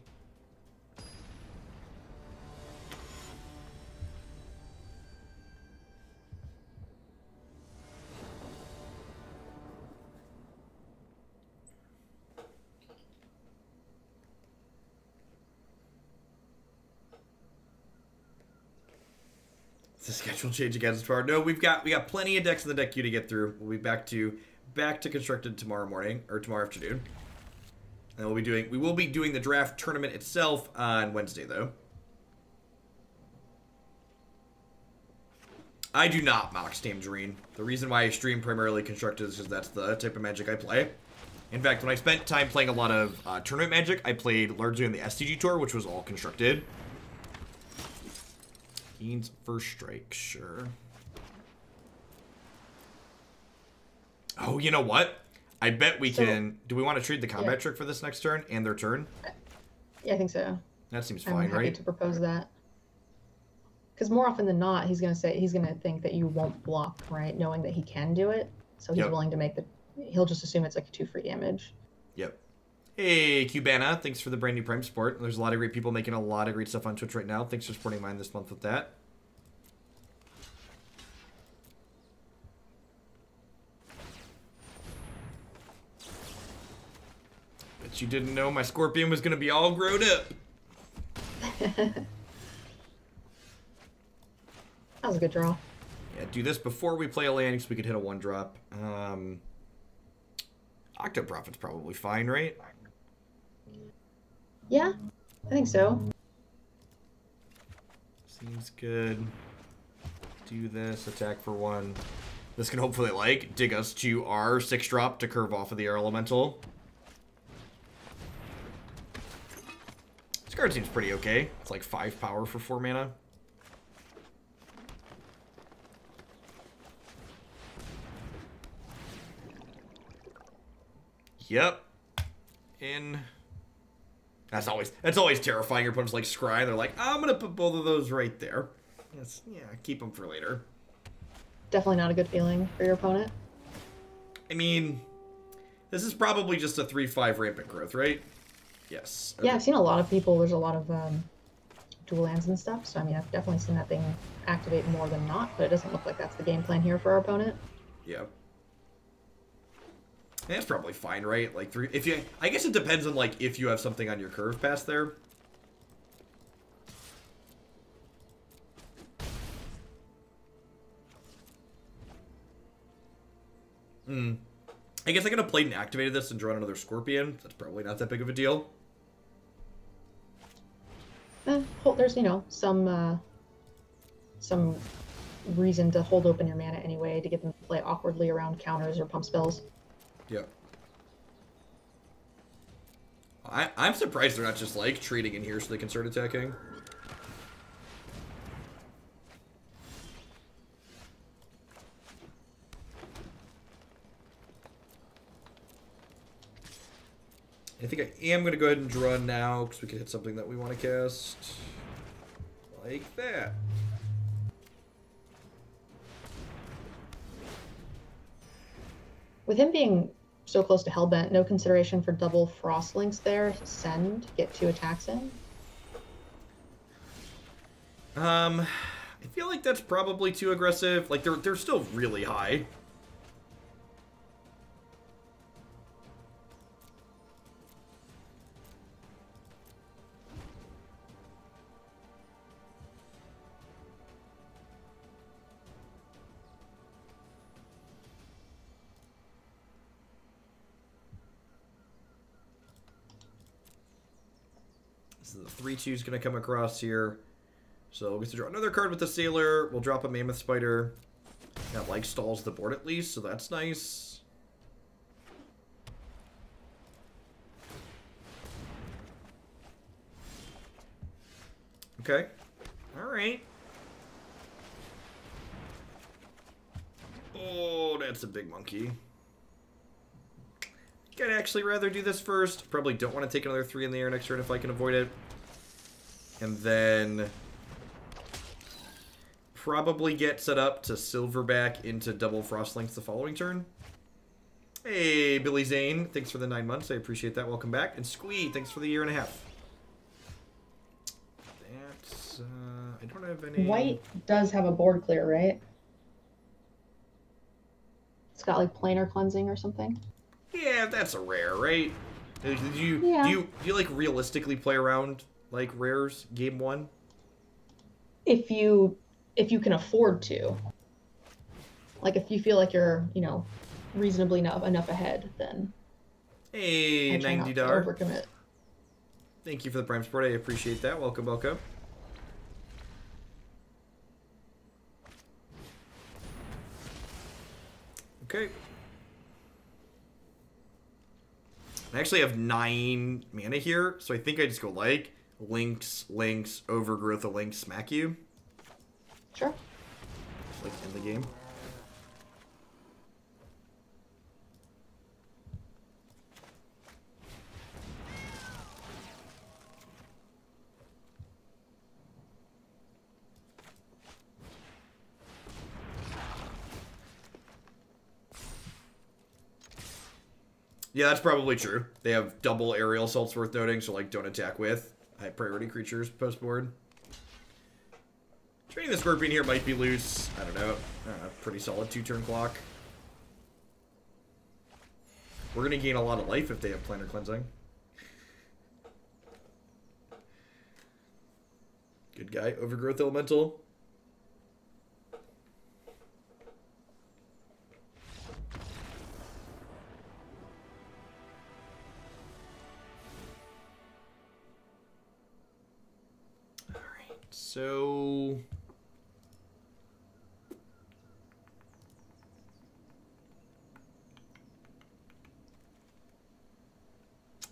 The schedule change against power. No, we got plenty of decks in the deck queue to get through. We'll be back to constructed tomorrow morning or tomorrow afternoon. And we will be doing the draft tournament itself on Wednesday though. I do not mock Tangerine. The reason why I stream primarily constructed is because that's the type of Magic I play. In fact, when I spent time playing a lot of tournament Magic, I played largely on the STG tour, which was all constructed. Keen's first strike, sure. Oh, you know what? I bet we can... Do we want to trade the combat trick for this next turn and their turn? Yeah, I think so. That seems fine, right? I'm happy to propose that. Because more often than not, he's going to think that you won't block, right? Knowing that he can do it. So he's willing to make the... He'll just assume it's like a 2 free damage. Yep. Hey, Cubana, thanks for the brand new Prime support. There's a lot of great people making a lot of great stuff on Twitch right now. Thanks for supporting mine this month with that. Bet you didn't know my Scorpion was going to be all grown up. That was a good draw. Yeah, do this before we play a land so we could hit a 1-drop. Octo Prophet's probably fine, right? Yeah, I think so. Seems good. Do this, attack for 1. This can hopefully, like, dig us to our 6-drop to curve off of the Air Elemental. This card seems pretty okay. It's like 5 power for 4 mana. Yep. In. That's always terrifying. Your opponent's like scry. They're like, I'm gonna put both of those right there. Yes, yeah, keep them for later. Definitely not a good feeling for your opponent. I mean, this is probably just a 3/5 rampant growth, right? Yes. Okay. Yeah, I've seen a lot of people. There's a lot of dual lands and stuff. So I mean, I've definitely seen that thing activate more than not. But it doesn't look like that's the game plan here for our opponent. Yeah. That's probably fine, right? Like 3. If you, I guess it depends on like if you have something on your curve past there. I guess I could have played and activated this and drawn another Scorpion. That's probably not that big of a deal. There's some reason to hold open your mana anyway to get them to play awkwardly around counters or pump spells. Yeah. I'm surprised they're not just like trading in here so they can start attacking. I think I am going to go ahead and draw now because we can hit something that we want to cast. Like that. With him being so close to Hellbent, no consideration for double Frost Links there. Send, get 2 attacks in. I feel like that's probably too aggressive. Like they're still really high. So the 3/2 is going to come across here. So we'll get to draw another card with the Sailor. We'll drop a Mammoth Spider. That like stalls the board at least, so that's nice. Okay. Alright. Oh, that's a big monkey. I'd actually rather do this first. Probably don't want to take another 3 in the air next turn if I can avoid it. And then probably get set up to Silverback into double Frostlinks the following turn. Hey, Billy Zane, thanks for the 9 months. I appreciate that. Welcome back. And Squee, thanks for the 1.5 years. That's, I don't have any... White does have a board clear, right? It's got like planar cleansing or something. Yeah, that's a rare, right? Do you like realistically play around like rares game 1? If you if you can afford to. Like if you feel like you're, reasonably enough ahead, then Hey, I try 90 not to Dar. overcommit. Thank you for the Prime Support. I appreciate that. Welcome, welcome. Okay. I actually have 9 mana here, so I think I just go like Links, Overgrowth, a Link, smack you. Sure. Like in the game. Yeah, that's probably true. They have double aerial assaults worth noting, so like don't attack with high priority creatures post board. Training the Scorpion here might be loose. I don't know. Pretty solid 2-turn clock. We're gonna gain a lot of life if they have Planar Cleansing. Good guy. Overgrowth Elemental. So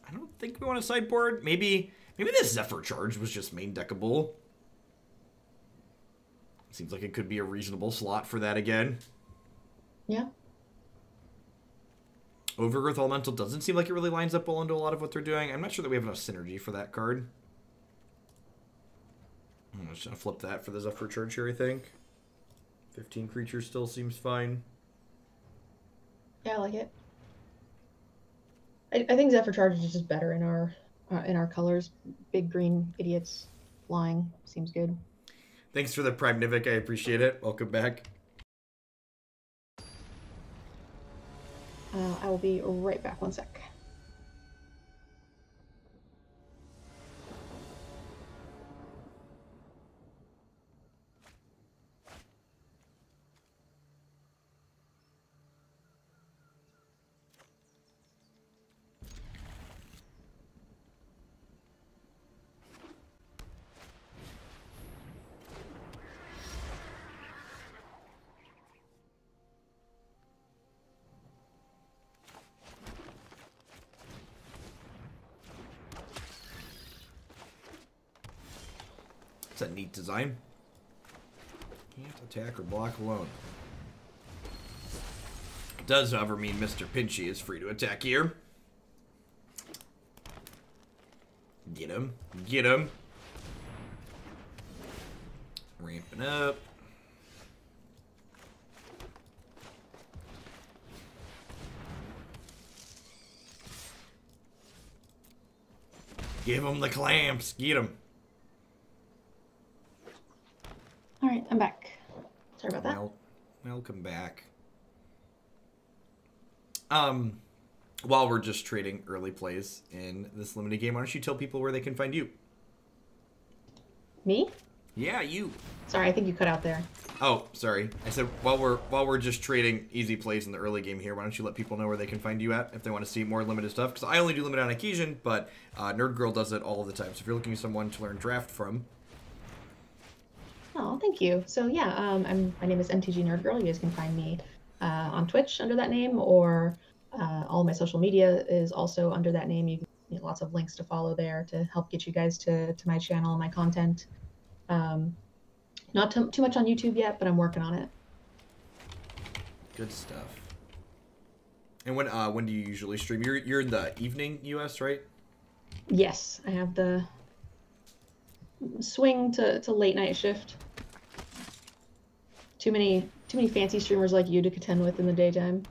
I don't think we want to sideboard. Maybe this Zephyr Charge was just main deckable. Seems like it could be a reasonable slot for that again. Yeah. Overgrowth Elemental doesn't seem like it really lines up well into a lot of what they're doing. I'm not sure that we have enough synergy for that card. I'm just going to flip that for the Zephyr Charge here, I think. 15 creatures still seems fine. Yeah, I like it. I think Zephyr Charge is just better in our colors. Big green idiots flying seems good. Thanks for the Prime Nivik. I appreciate it. Welcome back. I will be right back. One sec. It's a neat design. Can't attack or block alone. Does, however, mean Mr. Pinchy is free to attack here. Get him. Get him. Ramping up. Give him the clamps. Get him. All right, I'm back. Sorry about that. Welcome back. While we're just trading early plays in this limited game, why don't you tell people where they can find you? Me? Yeah, you. Sorry, I think you cut out there. Oh, sorry. I said while we're just trading easy plays in the early game here, why don't you let people know where they can find you at if they want to see more limited stuff? Because I only do limited on occasion, but NerdGirl does it all of the time. So if you're looking for someone to learn draft from. Oh, thank you. So yeah, my name is MTGNerdGirl. You guys can find me on Twitch under that name, or all my social media is also under that name. You can lots of links to follow there to help get you guys to my channel and my content. Not too much on YouTube yet, but I'm working on it. Good stuff. And when do you usually stream? You're in the evening US, right? Yes, I have the swing to late night shift. Too many fancy streamers like you to contend with in the daytime.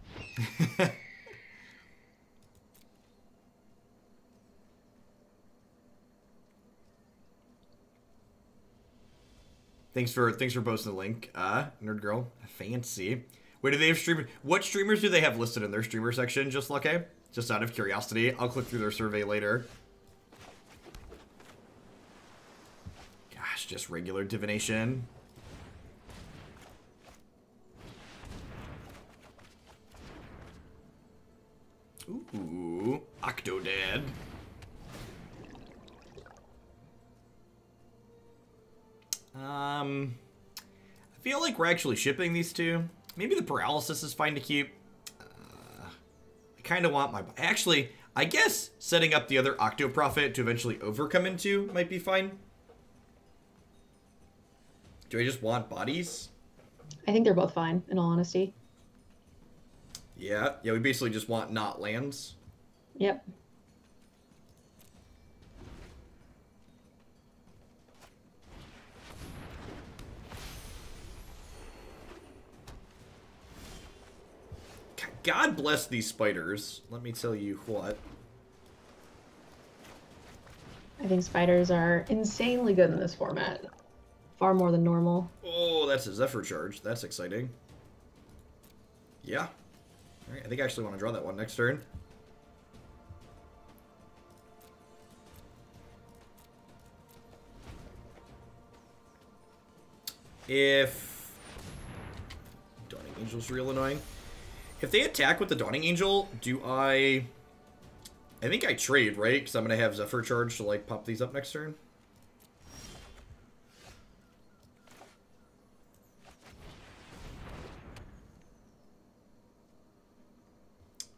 Thanks for posting the link, NerdGirl. Fancy. Wait, do they have streamers? What streamers do they have listed in their streamer section? Just okay? Just out of curiosity. I'll click through their survey later. Gosh, just regular divination. Ooh, Octodad. I feel like we're actually shipping these two. Maybe the paralysis is fine to keep. I kind of want my... Actually, I guess setting up the other Octo Prophet to eventually overcome into might be fine. Do I just want bodies? I think they're both fine, in all honesty. Yeah, we basically just want not lands. Yep. God bless these spiders. Let me tell you what. I think spiders are insanely good in this format. Far more than normal. Oh, that's a Zephyr charge. That's exciting. Yeah. All right, I think I actually want to draw that one next turn. If... Dawning Angel's real annoying. If they attack with the Dawning Angel, do I think I trade, right? Because I'm going to have Zephyr charge to, like, pop these up next turn.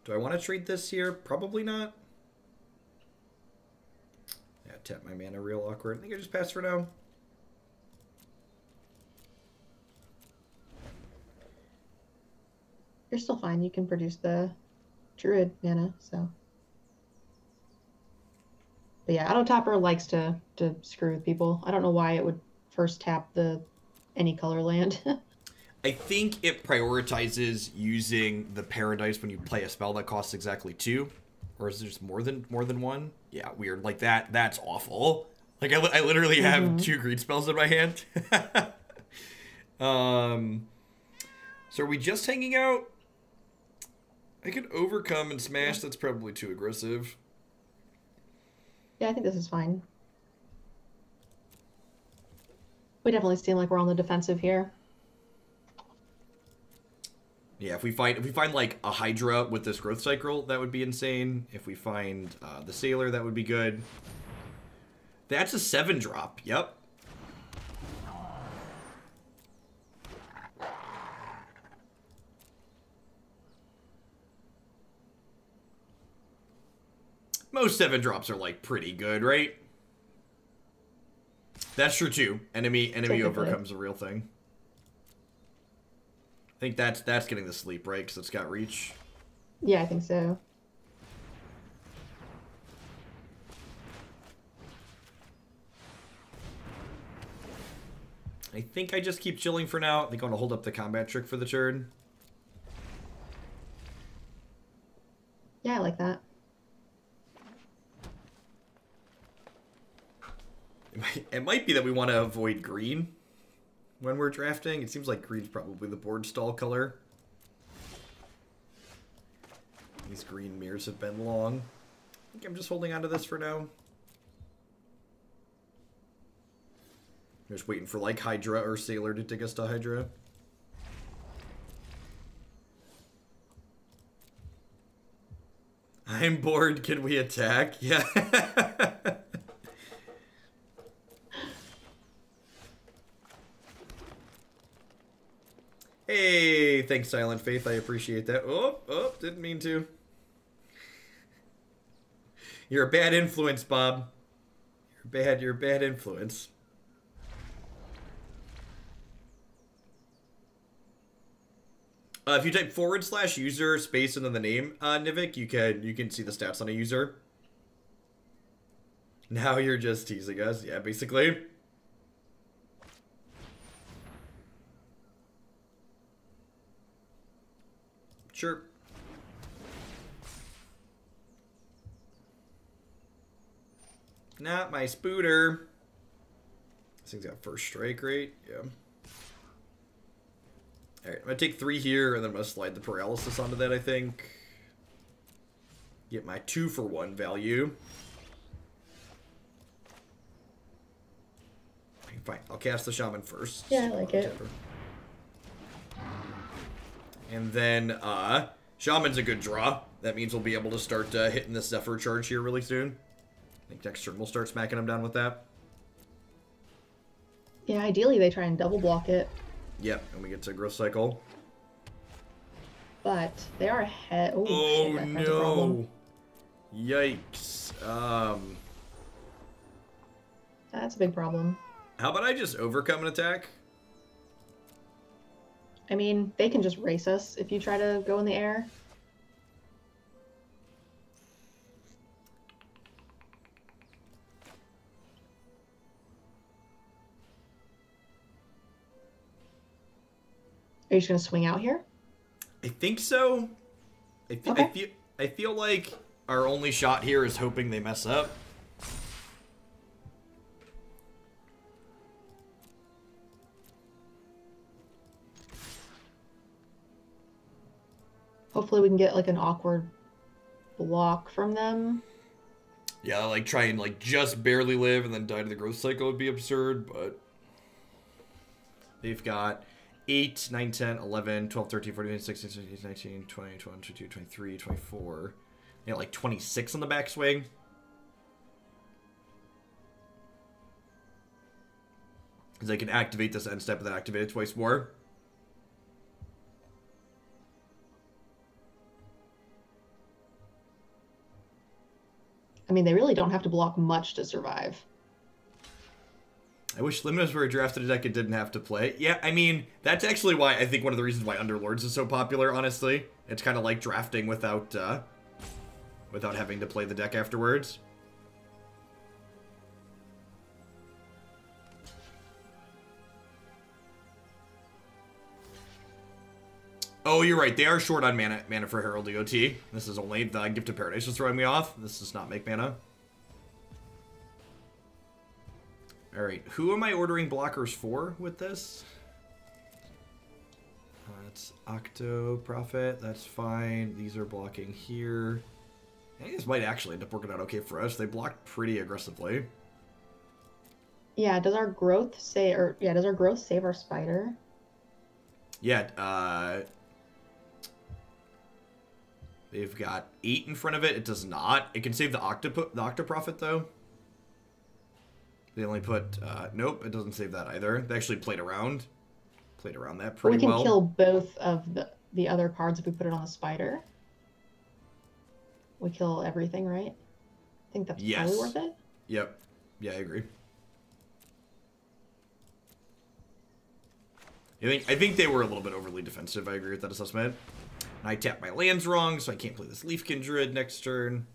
Do I want to trade this here? Probably not. Yeah, tap my mana real awkward. I think I just pass for now. You're still fine. You can produce the Druid mana, so. But yeah, Auto Topper likes to screw with people. I don't know why it would first tap the any color land. I think it prioritizes using the Paradise when you play a spell that costs exactly 2. Or is there just more than one? Yeah, weird. Like that's awful. Like I literally have 2 green spells in my hand. So are we just hanging out? I could overcome and smash. That's probably too aggressive. Yeah, I think this is fine. We definitely seem like we're on the defensive here. Yeah, if we find like a Hydra with this growth cycle, that would be insane. If we find the Sailor, that would be good. That's a 7-drop. Yep. Most 7-drops are like pretty good, right? That's true too. Enemy overcomes a real thing. I think that's getting the sleep, right? Because it's got reach. Yeah, I think so. I think I just keep chilling for now. I think I want to hold up the combat trick for the turn. Yeah, I like that. It might be that we want to avoid green when we're drafting. It seems like green's probably the board stall color. These green mirrors have been long. I think I'm just holding on to this for now. I'm just waiting for like Hydra or Sailor to take us to Hydra. I'm bored. Can we attack? Yeah. Hey, thanks, Silent Faith. I appreciate that. Oh, didn't mean to. You're a bad influence, Bob. You're a bad influence. If you type /user space and then the name, Nivik, you can see the stats on a user. Now you're just teasing us. Yeah, basically. Sure. Not my spooter. This thing's got first strike rate. Yeah. Alright, I'm going to take 3 here, and then I'm going to slide the paralysis onto that, I think. Get my 2-for-1 value. Fine, I'll cast the Shaman first. Yeah, I like it. And then, Shaman's a good draw. That means we'll be able to start hitting the Zephyr charge here really soon. I think next turn we'll start smacking them down with that. Yeah, ideally they try and double block it. Yep, and we get to growth cycle. But they are ahead. Oh, Oh shit, that's a problem. Yikes. That's a big problem. How about I just overcome an attack? I mean, they can just race us if you try to go in the air. Are you just gonna swing out here? I think so. I feel like our only shot here is hoping they mess up. Hopefully we can get like an awkward block from them. Yeah, like try and like just barely live and then die to the growth cycle would be absurd, but they've got 8, 9, 10, 11, 12, 13, 14, 16, 17, 19, 20, 21, 22, 23, 24. Yeah, like 26 on the backswing. Because I can activate this end step and then activate it twice more. I mean, they really don't have to block much to survive. I wish Limnos were drafted a deck it didn't have to play. Yeah, I mean, that's actually why I think one of the reasons why Underlords is so popular, honestly. It's kind of like drafting without having to play the deck afterwards. Oh, you're right. They are short on mana for Herald EOT. This is only the Gift of Paradise is throwing me off. This does not make mana. Alright, who am I ordering blockers for with this? That's Octo Prophet. That's fine. These are blocking here. I think this might actually end up working out okay for us. They block pretty aggressively. Yeah, does our growth say, or yeah, does our growth save our spider? Yeah, they've got 8 in front of it. It does not. It can save the Octoprophet, though. They only put, nope, it doesn't save that either. They actually played around that pretty well. We can kill both of the other cards if we put it on the spider. We kill everything, right? I think that's probably worth it. Yep. Yeah, I agree. I think they were a little bit overly defensive. I agree with that assessment. And I tapped my lands wrong, so I can't play this Leafkin Druid next turn.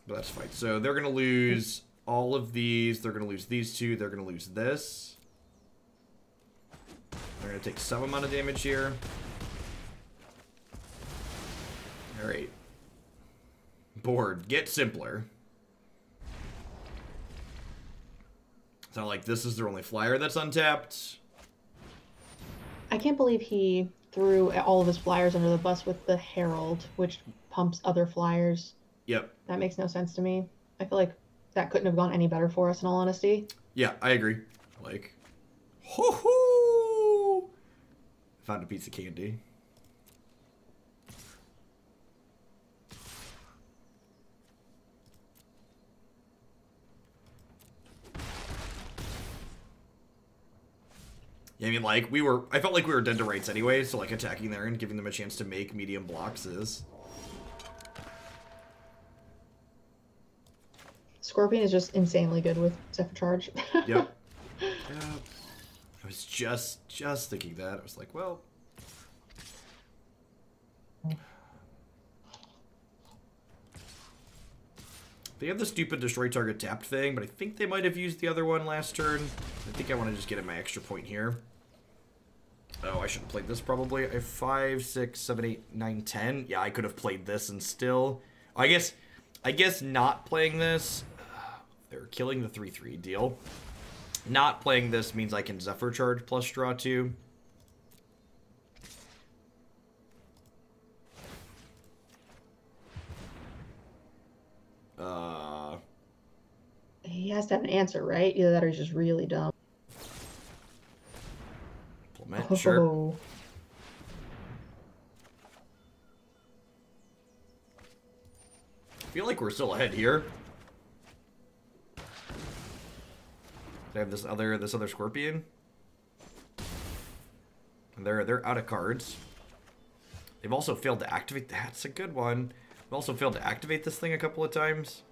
But that's fine. So they're going to lose all of these. They're going to lose these two. They're going to lose this. They're going to take some amount of damage here. Alright. Board. Get simpler. It's not like this is their only flyer that's untapped. I can't believe he threw all of his flyers under the bus with the Herald, which pumps other flyers. Yep. That makes no sense to me. I feel like that couldn't have gone any better for us, in all honesty. Yeah, I agree. Like, ho-ho! Found a piece of candy. Yeah, I mean, like, I felt like we were dead to rights anyway, so, like, attacking there and giving them a chance to make medium blocks is... Scorpion is just insanely good with Zephyr Charge. Yep. I was just thinking that. I was like, well... They have the stupid destroy target tapped thing, but I think they might have used the other one last turn. I think I want to just get in my extra point here. Oh, I should have played this probably. I have 5, 6, 7, 8, 9, 10. Yeah, I could have played this and still... I guess not playing this... They're killing the 3/3 deal. Not playing this means I can Zephyr Charge plus draw 2. He has to have an answer, right? Either that or he's just really dumb. Implement, sure. like we're still ahead here. I have this other scorpion. And they're out of cards. They've also failed to activate. That's a good one. They've also failed to activate this thing a couple of times.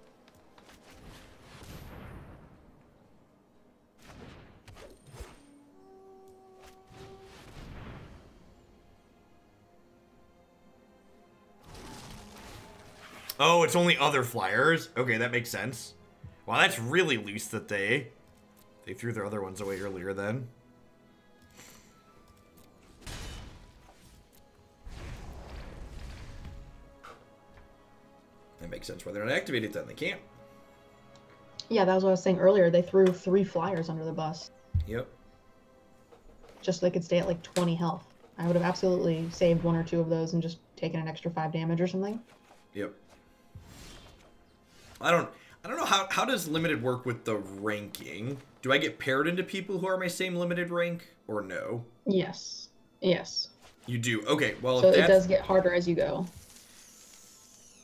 Oh, it's only other flyers? Okay, that makes sense. Wow, that's really loose that they threw their other ones away earlier then. That makes sense why they're not activated then. They can't. Yeah, that was what I was saying earlier. They threw 3 flyers under the bus. Yep. Just so they could stay at like 20 health. I would have absolutely saved 1 or 2 of those and just taken an extra 5 damage or something. Yep. I don't know how does limited work with the ranking? Do I get paired into people who are my same limited rank or no? Yes. Yes. You do. Okay. Well, so if it does get harder as you go.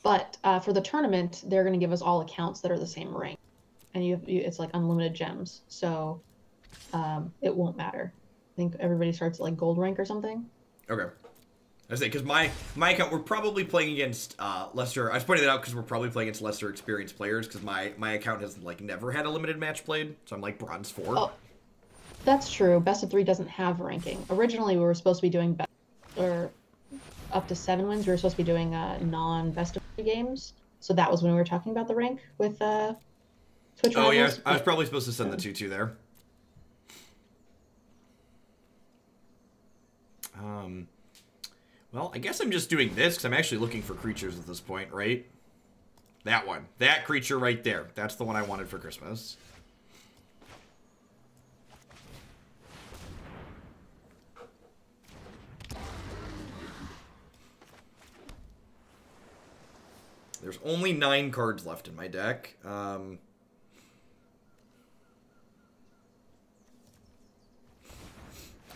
But for the tournament, they're going to give us all accounts that are the same rank, and it's like unlimited gems, so it won't matter. I think everybody starts at like gold rank or something. Okay. I say because my account, we're probably playing against lesser. I was pointing that out because we're probably playing against lesser experienced players because my account has like never had a limited match played, so I'm like bronze 4. Oh, that's true. Best of 3 doesn't have ranking. Originally, we were supposed to be doing up to 7 wins. We were supposed to be doing non-best of 3 games. So that was when we were talking about the rank with Twitch. Oh yeah, I was probably supposed to send the 2-2 there. Well, I guess I'm just doing this because I'm actually looking for creatures at this point, right? That one. That creature right there. That's the one I wanted for Christmas. There's only 9 cards left in my deck. I'm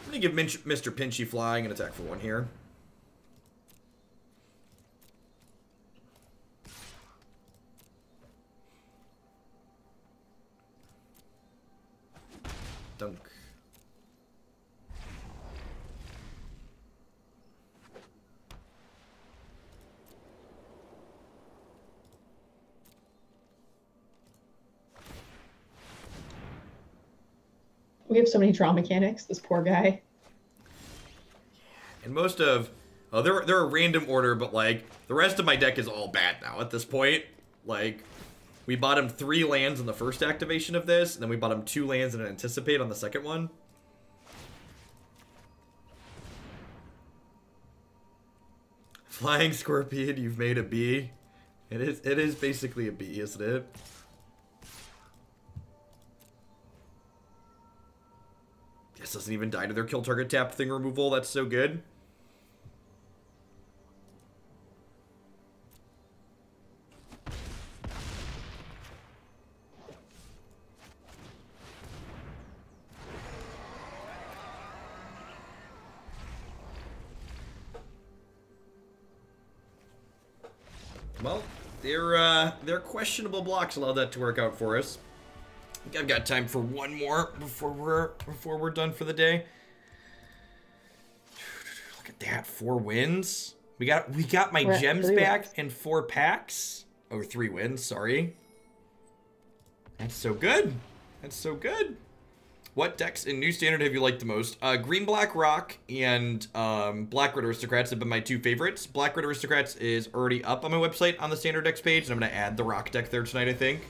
going to give Mr. Pinchy Flying an attack for 1 here. Dunk. We have so many draw mechanics, this poor guy. And most of... Oh, they're a random order, but, like, the rest of my deck is all bad now at this point. Like, we bought him 3 lands in the first activation of this, and then we bought him 2 lands and an Anticipate on the second one. Flying Scorpion, you've made a bee. It is basically a bee, isn't it? This doesn't even die to their kill target tap thing removal. That's so good. Well, their questionable blocks allowed that to work out for us. I think I've got time for 1 more before we're done for the day. Look at that, 4 wins. We got my gems back and 4 packs. Oh, 3 wins, sorry. That's so good. That's so good. What decks in New Standard have you liked the most? Green Black Rock and Black Red Aristocrats have been my 2 favorites. Black Red Aristocrats is already up on my website on the Standard decks page, and I'm going to add the Rock deck there tonight, I think.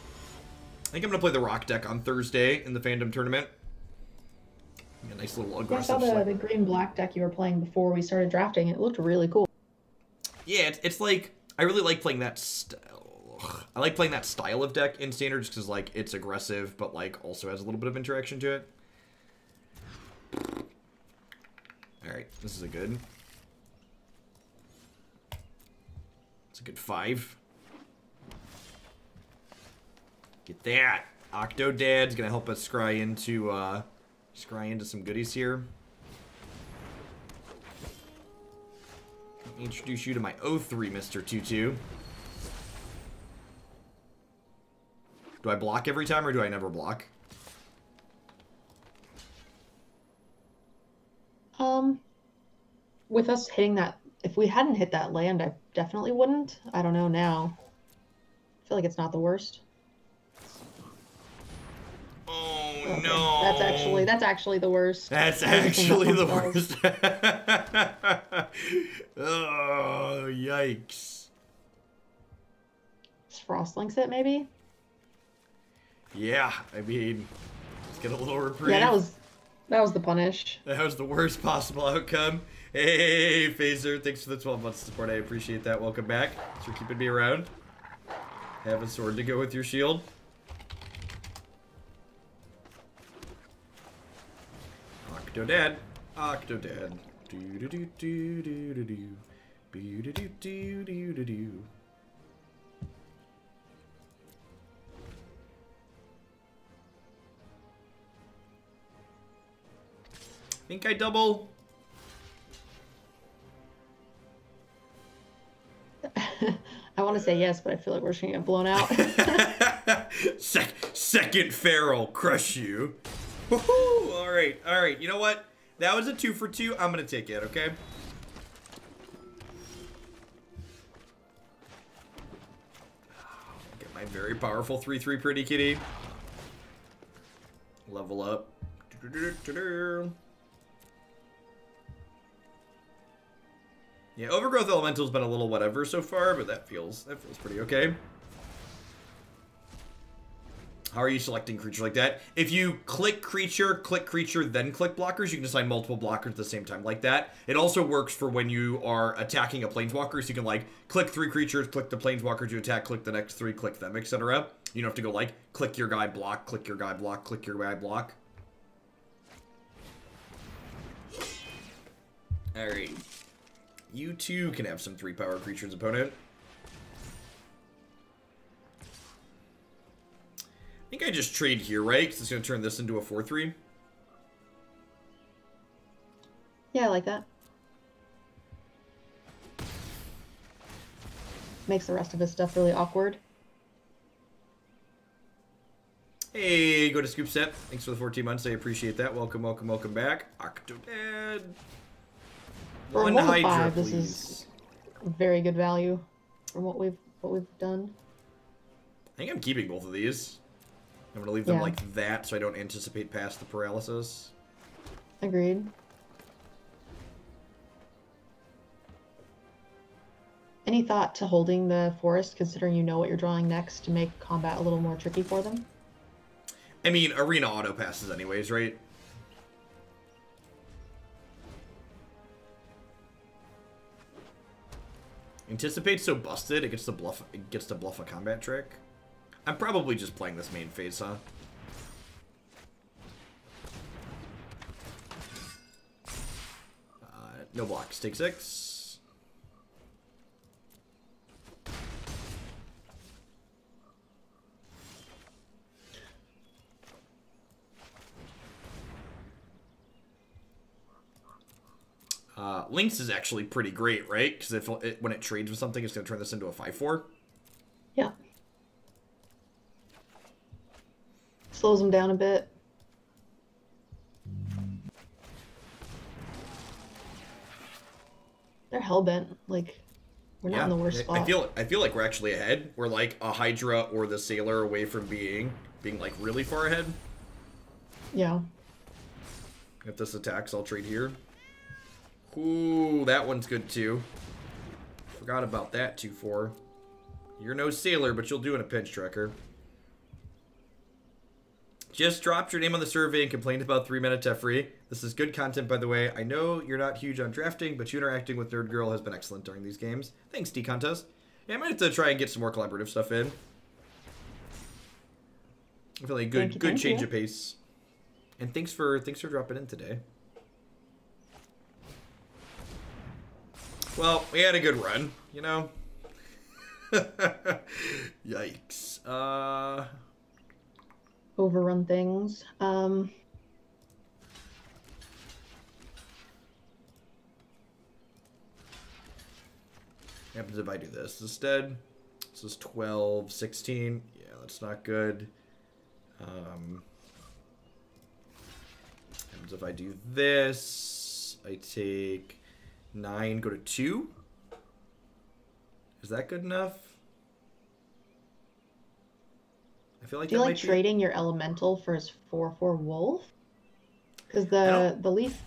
I think I'm going to play the Rock deck on Thursday in the Fandom Tournament. A nice little aggressive. I saw the green-black deck you were playing before we started drafting. It looked really cool. Yeah, it's like, I really like playing that I like playing that style of deck in Standard just because, like, it's aggressive, but, like, also has a little bit of interaction to it. Alright, this is a good... It's a good 5. Get that! Octodad's gonna help us scry into some goodies here. Let me introduce you to my 03 Mr. Tutu. Do I block every time or do I never block? With us hitting that, if we hadn't hit that land, I definitely wouldn't. I don't know now. I feel like it's not the worst. Oh, okay. no. That's actually the worst. That's actually the worst. Oh, yikes. Just Frostlinks it, maybe? Yeah, I mean, let's get a little reprieve. Yeah, that was the punish. That was the worst possible outcome. Hey, Phaser, thanks for the 12 months of support. I appreciate that. Welcome back. Thanks for keeping me around. Have a sword to go with your shield. Octodad. Octodad. Do-do-do-do-do-do-do. Be-do-do-do-do-do-do. Think I double. I want to say yes, but I feel like we're just gonna get blown out. Second Feral, crush you. Woohoo! All right, all right. You know what? That was a 2 for 2. I'm gonna take it. Okay. Get my very powerful 3/3 pretty kitty. Level up. Yeah, Overgrowth Elemental's been a little whatever so far, but that feels pretty okay. How are you selecting creature like that? If you click creature, then click blockers, you can assign multiple blockers at the same time like that. It also works for when you are attacking a planeswalker, so you can like click 3 creatures, click the planeswalker to attack, click the next 3, click them, etc. You don't have to go like click your guy, block, click your guy, block, click your guy, block. Alright. You too can have some 3-power creatures, opponent. I think I just trade here, right? Because it's going to turn this into a 4/3. Yeah, I like that. Makes the rest of his stuff really awkward. Hey, go to Scoop Set. Thanks for the 14 months. I appreciate that. Welcome, welcome, welcome back. Octodad. For One level Hydra, 5, please. this is very good value from what we've done. I think I'm keeping both of these. I'm going to leave them Yeah. like that so I don't anticipate past the paralysis. Agreed. Any thought to holding the forest, considering you know what you're drawing next, to make combat a little more tricky for them? I mean, Arena auto passes anyways, right? Anticipate so busted, it gets to bluff a combat trick. I'm probably just playing this main phase, huh? No blocks. Take 6. Lynx is actually pretty great, right? Because when it trades with something, it's going to turn this into a 5/4. Yeah. Slows them down a bit. They're hellbent. Like, we're not in the worst spot. I feel like we're actually ahead. We're like a Hydra or the Sailor away from being like really far ahead. Yeah. If this attacks, I'll trade here. Ooh, that one's good too. Forgot about that 2/4. You're no Sailor, but you'll do in a pinch tracker. Just dropped your name on the survey and complained about 3-mana Teferi. This is good content, by the way. I know you're not huge on drafting, but you interacting with NerdGirl has been excellent during these games. Thanks, D-Contest. Yeah, I might have to try and get some more collaborative stuff in. I feel like good change of pace. And thanks for dropping in today. Well, we had a good run, you know? Yikes. Overrun things. What happens if I do this instead? This is 12, 16. Yeah, that's not good. And if I do this, I take 9, go to 2. Is that good enough? I feel like Do you that like might trading your elemental for his 4/4 wolf? Because the leaf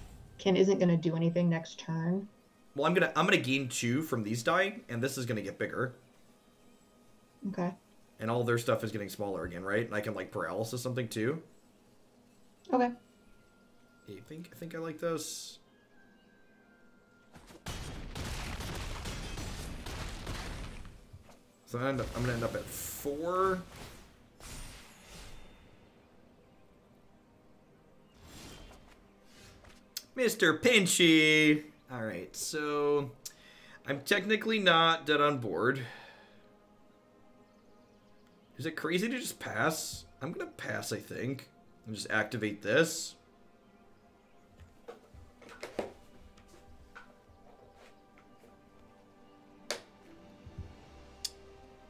isn't gonna do anything next turn. Well, I'm gonna gain 2 from these die, and this is gonna get bigger. Okay. And all their stuff is getting smaller again, right? And I can like paralysis something too. Okay. I think I like this. So I'm gonna end up at 4. Mr. Pinchy! Alright, so I'm technically not dead on board. Is it crazy to just pass? I'm gonna pass, I think. And just activate this.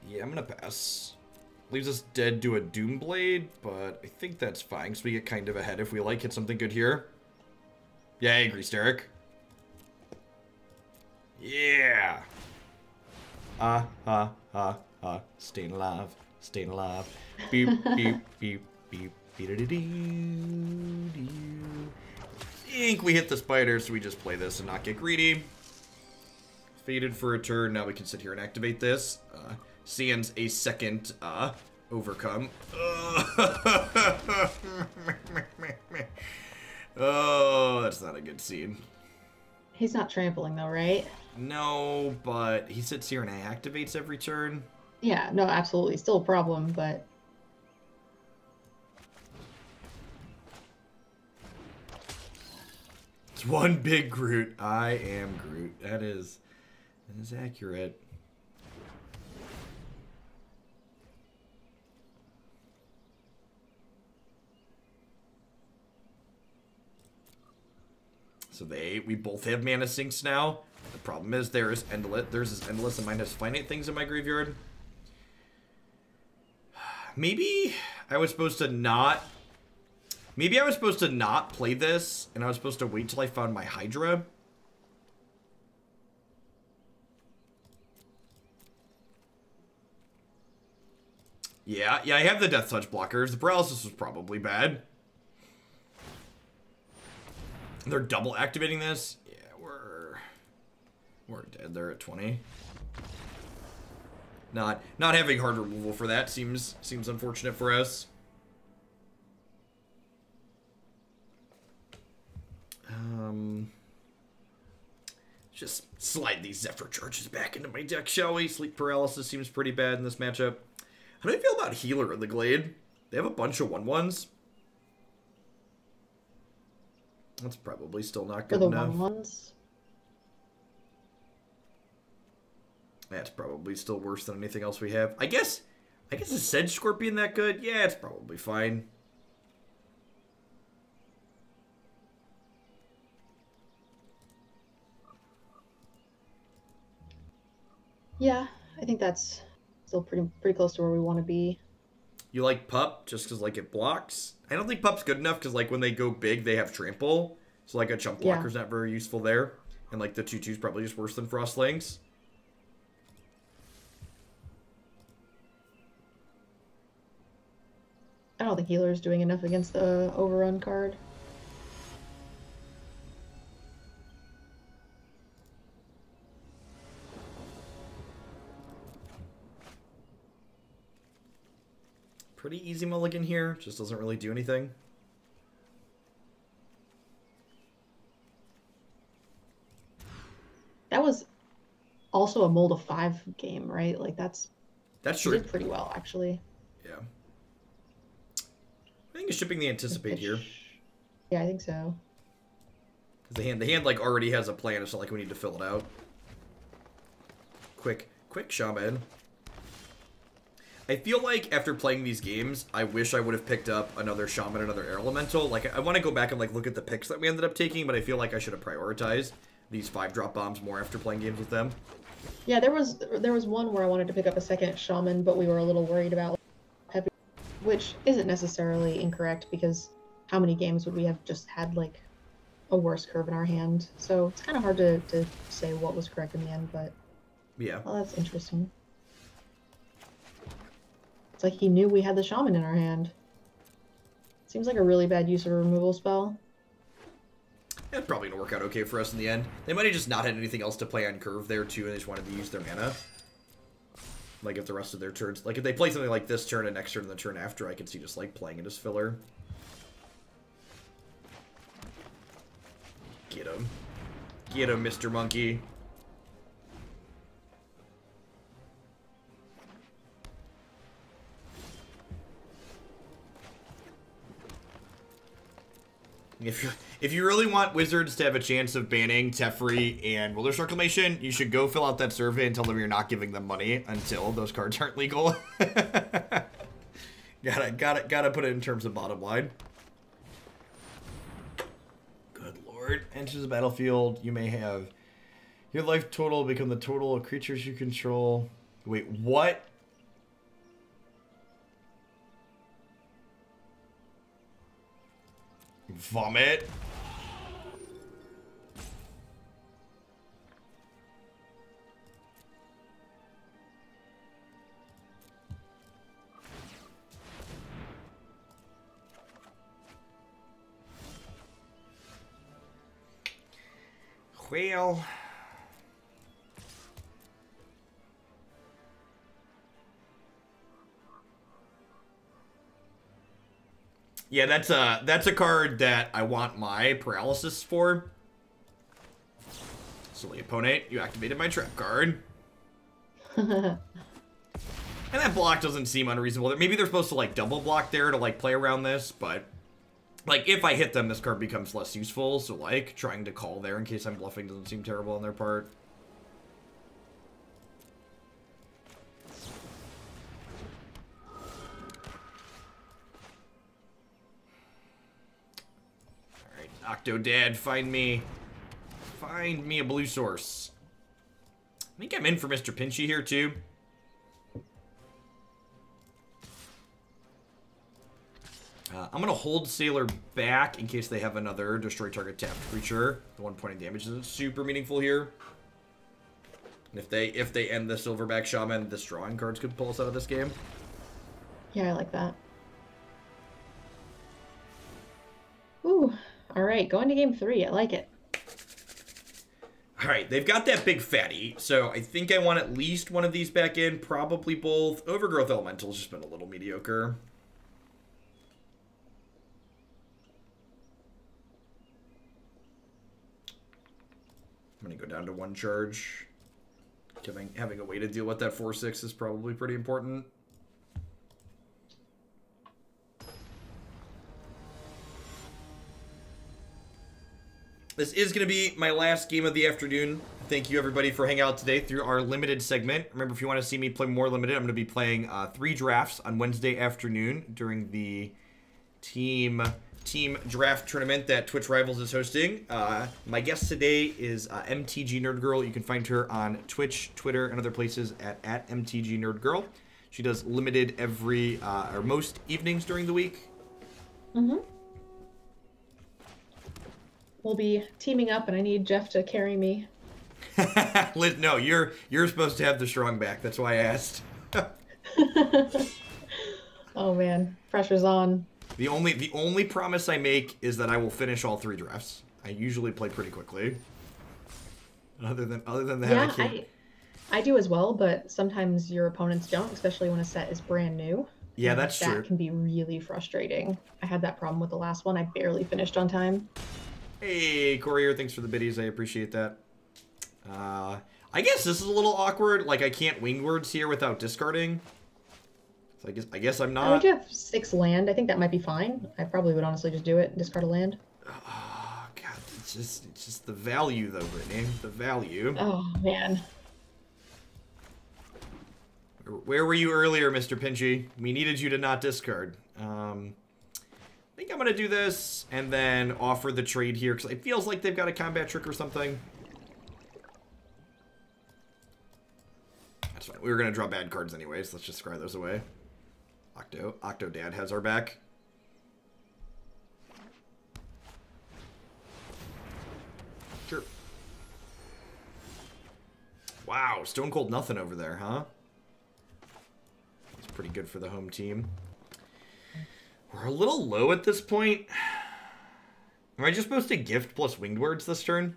Yeah, I'm gonna pass. Leaves us dead to a Doomblade, but I think that's fine, because we get kind of ahead if we like hit something good here. Yeah, I agree, Steric. Yeah! Staying alive. Staying alive. Beep, beep, beep, beep, beep-a-dee-doo-doo. I think we hit the spider, so we just play this and not get greedy. Faded for a turn. Now we can sit here and activate this. Sans a second overcome. Oh, that's not a good scene. He's not trampling though, right? No, but he sits here and activates every turn. Yeah, no, absolutely. Still a problem, but... It's one big Groot. I am Groot. That is accurate. So we both have mana sinks now. The problem is theirs is endless and mine has finite things in my graveyard. Maybe I was supposed to not play this, and I was supposed to wait till I found my Hydra. Yeah, I have the Death Touch blockers. The paralysis was probably bad. They're double activating this. Yeah, we're dead. They're at 20. Not having hard removal for that seems unfortunate for us. Just slide these Zephyr Charges back into my deck, shall we? Sleep Paralysis seems pretty bad in this matchup. How do I feel about Healer in the Glade? They have a bunch of 1/1s. That's probably still not good enough. For the 1/1s? That's probably still worse than anything else we have. I guess is Sedge Scorpion that good? Yeah, it's probably fine. Yeah, I think that's still pretty close to where we want to be. You like Pup just because like it blocks? I don't think Pup's good enough because like when they go big, they have trample. So like a chump blocker's not very useful there. And like the 2/2's probably just worse than Frostlings. I don't think Healer's doing enough against the Overrun card. Pretty easy mulligan here. Just doesn't really do anything. That was also a mold of 5 game, right? Like that's true. Did pretty well, actually. Yeah. I think it's shipping the Anticipate here. Yeah, I think so. Because the hand like already has a plan. It's not like we need to fill it out. Quick Shaman. I feel like after playing these games, I wish I would have picked up another Shaman, another Air Elemental. Like, I want to go back and like look at the picks that we ended up taking, but I feel like I should have prioritized these 5-drop bombs more after playing games with them. Yeah, there was one where I wanted to pick up a second Shaman, but we were a little worried about which isn't necessarily incorrect because how many games would we have just had like a worse curve in our hand? So it's kind of hard to say what was correct in the end, but Yeah. well, that's interesting. It's like he knew we had the shaman in our hand. Seems like a really bad use of a removal spell. It's probably gonna work out okay for us in the end. They might have just not had anything else to play on curve there too, and they just wanted to use their mana. Like if the rest of their turns, like if they play something like this turn and next turn and the turn after, I can see just like playing it as filler. Get him, Mr. Monkey. If you really want Wizards to have a chance of banning Teferi and Wilderness Reclamation, you should go fill out that survey and tell them you're not giving them money until those cards aren't legal. gotta put it in terms of bottom line. Good lord. Enters the battlefield. You may have your life total become the total of creatures you control. Wait, what? Vomit. Well, yeah, that's a card that I want my paralysis for. Silly opponent, you activated my trap card. And that block doesn't seem unreasonable. Maybe they're supposed to like double block there to like play around this, but like if I hit them, this card becomes less useful. So like trying to call there in case I'm bluffing doesn't seem terrible on their part. Octodad, find me a blue source. I think I'm in for Mr. Pinchy here too. I'm gonna hold Sailor back in case they have another destroy target tapped creature. The 1 point of damage isn't super meaningful here. And if they end the Silverback Shaman, this drawing cards could pull us out of this game. Yeah, I like that. Ooh. All right, going to game 3. I like it. All right, they've got that big fatty, so I think I want at least one of these back in, probably both. Overgrowth Elemental's just been a little mediocre. I'm going to go down to 1 charge. Having a way to deal with that 4/6 is probably pretty important. This is going to be my last game of the afternoon. Thank you, everybody, for hanging out today through our limited segment. Remember, if you want to see me play more limited, I'm going to be playing 3 drafts on Wednesday afternoon during the team draft tournament that Twitch Rivals is hosting. My guest today is MTGNerdGirl. You can find her on Twitch, Twitter, and other places at MTGNerdGirl. She does limited every or most evenings during the week. Mm-hmm. We'll be teaming up, and I need Jeff to carry me. No, you're supposed to have the strong back. That's why I asked. Oh man, pressure's on. The only promise I make is that I will finish all 3 drafts. I usually play pretty quickly. Other than that, yeah, I can't. I do as well, but sometimes your opponents don't, especially when a set is brand new. Yeah, that's true. That can be really frustrating. I had that problem with the last one. I barely finished on time. Hey, Courier, thanks for the biddies. I appreciate that. I guess this is a little awkward. Like, I can't wing words here without discarding. So I guess I'm not. Would you have 6 land? I think that might be fine. I probably would honestly just do it and discard a land. Oh, God. It's just the value, though, Brittany. The value. Oh, man. Where were you earlier, Mr. Pinchy? We needed you to not discard. I think I'm going to do this and then offer the trade here because it feels like they've got a combat trick or something. That's fine. We were going to draw bad cards anyways. Let's just scry those away. Octodad has our back. Sure. Wow, stone cold nothing over there, huh? It's pretty good for the home team. We're a little low at this point. Am I just supposed to gift plus winged words this turn?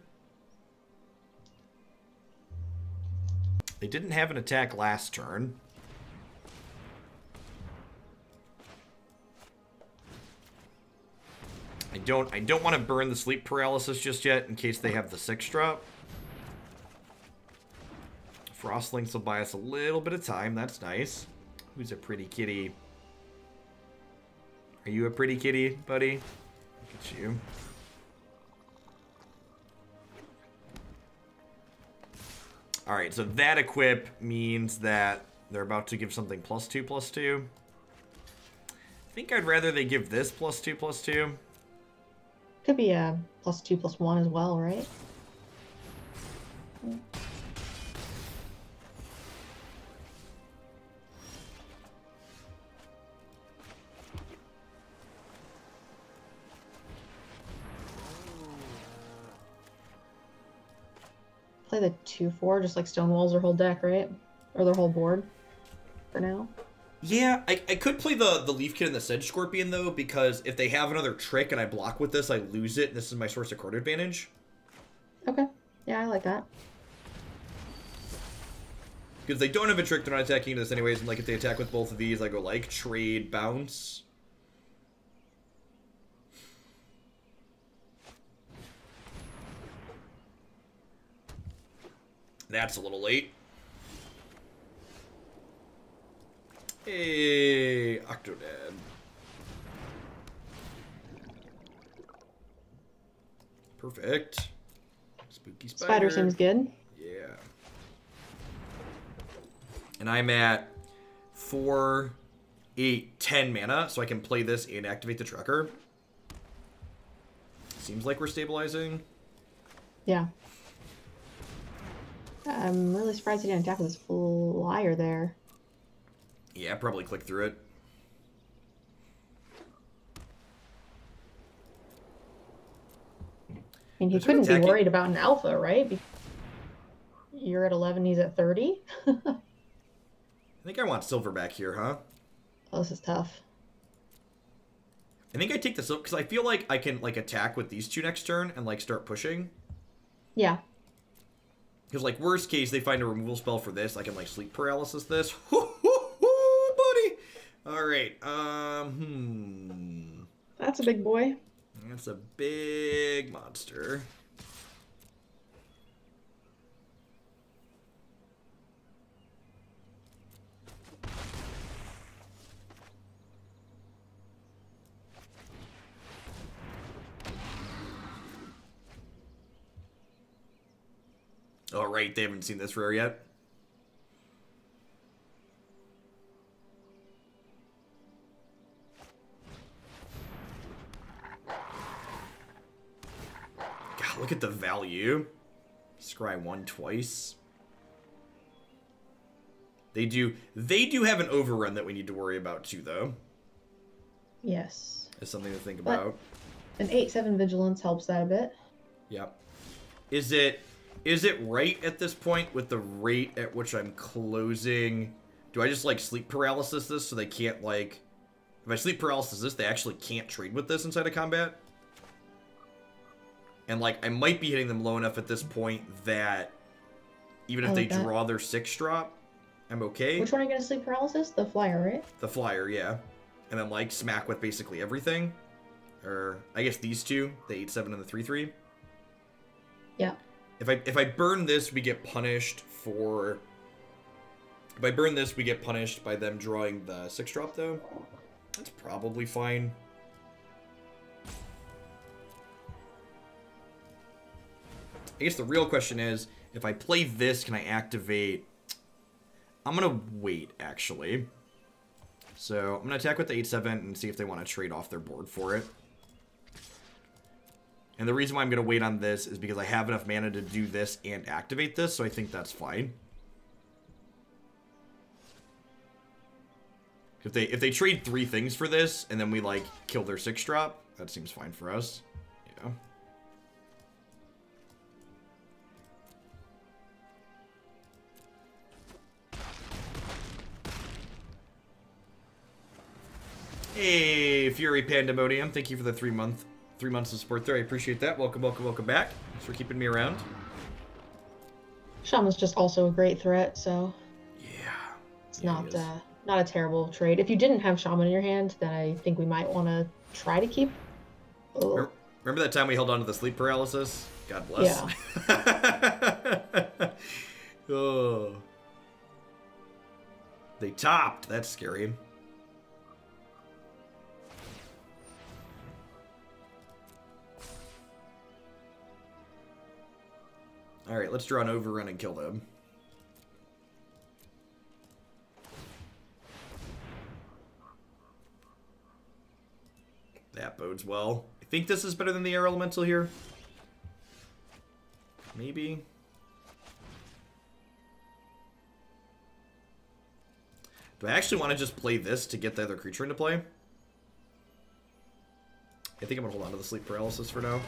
They didn't have an attack last turn. I don't want to burn the sleep paralysis just yet in case they have the 6-drop. Frostlinks will buy us a little bit of time. That's nice. Who's a pretty kitty? Are you a pretty kitty, buddy? Look at you. Alright, so that equip means that they're about to give something +2/+2. I think I'd rather they give this +2/+2. Could be a +2/+1 as well, right? Play the 2/4, just like Stonewall's their whole deck, right? Or their whole board for now. Yeah, I could play the Leaf Kid and the Sedge Scorpion, though, because if they have another trick and I block with this, I lose it, and this is my source of card advantage. Okay. Yeah, I like that. Because they don't have a trick, they're not attacking this anyways, and like if they attack with both of these, I go like, trade, bounce. That's a little late. Hey, Octodad. Perfect. Spooky spider. Spider seems good. Yeah. And I'm at 4, 8, 10 mana, so I can play this and activate the tracker. Seems like we're stabilizing. Yeah. I'm really surprised he didn't attack with his flyer there. Yeah, probably click through it. I mean, he couldn't be worried about an alpha, right? You're at 11, he's at 30. I think I want silverback here, huh? Oh, this is tough. I think I take the silver because I feel like I can like attack with these two next turn and like start pushing. Yeah. Because like worst case, they find a removal spell for this. I can like sleep paralysis this. Buddy. All right. That's a big boy. That's a big monster. All right, they haven't seen this rare yet. God, look at the value. Scry 1 twice. They do have an overrun that we need to worry about too, though. Yes. It's something to think about. An 8/7 vigilance helps that a bit. Yep. Is it right at this point with the rate at which I'm closing? Do I just like sleep paralysis this so they can't like, if I sleep paralysis this, they actually can't trade with this inside of combat? And like, I might be hitting them low enough at this point that even if they draw their 6-drop, I'm okay. Which one are you going to sleep paralysis? The flyer, right? The flyer, yeah. And then like smack with basically everything. Or I guess these two, the 8/7 and the 3/3. Yeah. If I burn this, we get punished for... If I burn this, we get punished by them drawing the 6-drop, though. That's probably fine. I guess the real question is, if I play this, can I activate... I'm going to wait, actually. So I'm going to attack with the 8/7 and see if they want to trade off their board for it. And the reason why I'm going to wait on this is because I have enough mana to do this and activate this, so I think that's fine. If they trade 3 things for this, and then we, like, kill their 6-drop, that seems fine for us. Yeah. Hey, Fury Pandemonium, thank you for the 3 months of support there. I appreciate that. Welcome, welcome, welcome back. Thanks for keeping me around. Shaman's just also a great threat, so yeah, it's not a terrible trade. If you didn't have Shaman in your hand, then I think we might want to try to keep. Oh. Remember that time we held on to the sleep paralysis? God bless. Yeah. Oh. They topped. That's scary. Alright, let's draw an overrun and kill them. That bodes well. I think this is better than the air elemental here. Maybe. Do I actually want to just play this to get the other creature into play? I think I'm going to hold on to the sleep paralysis for now.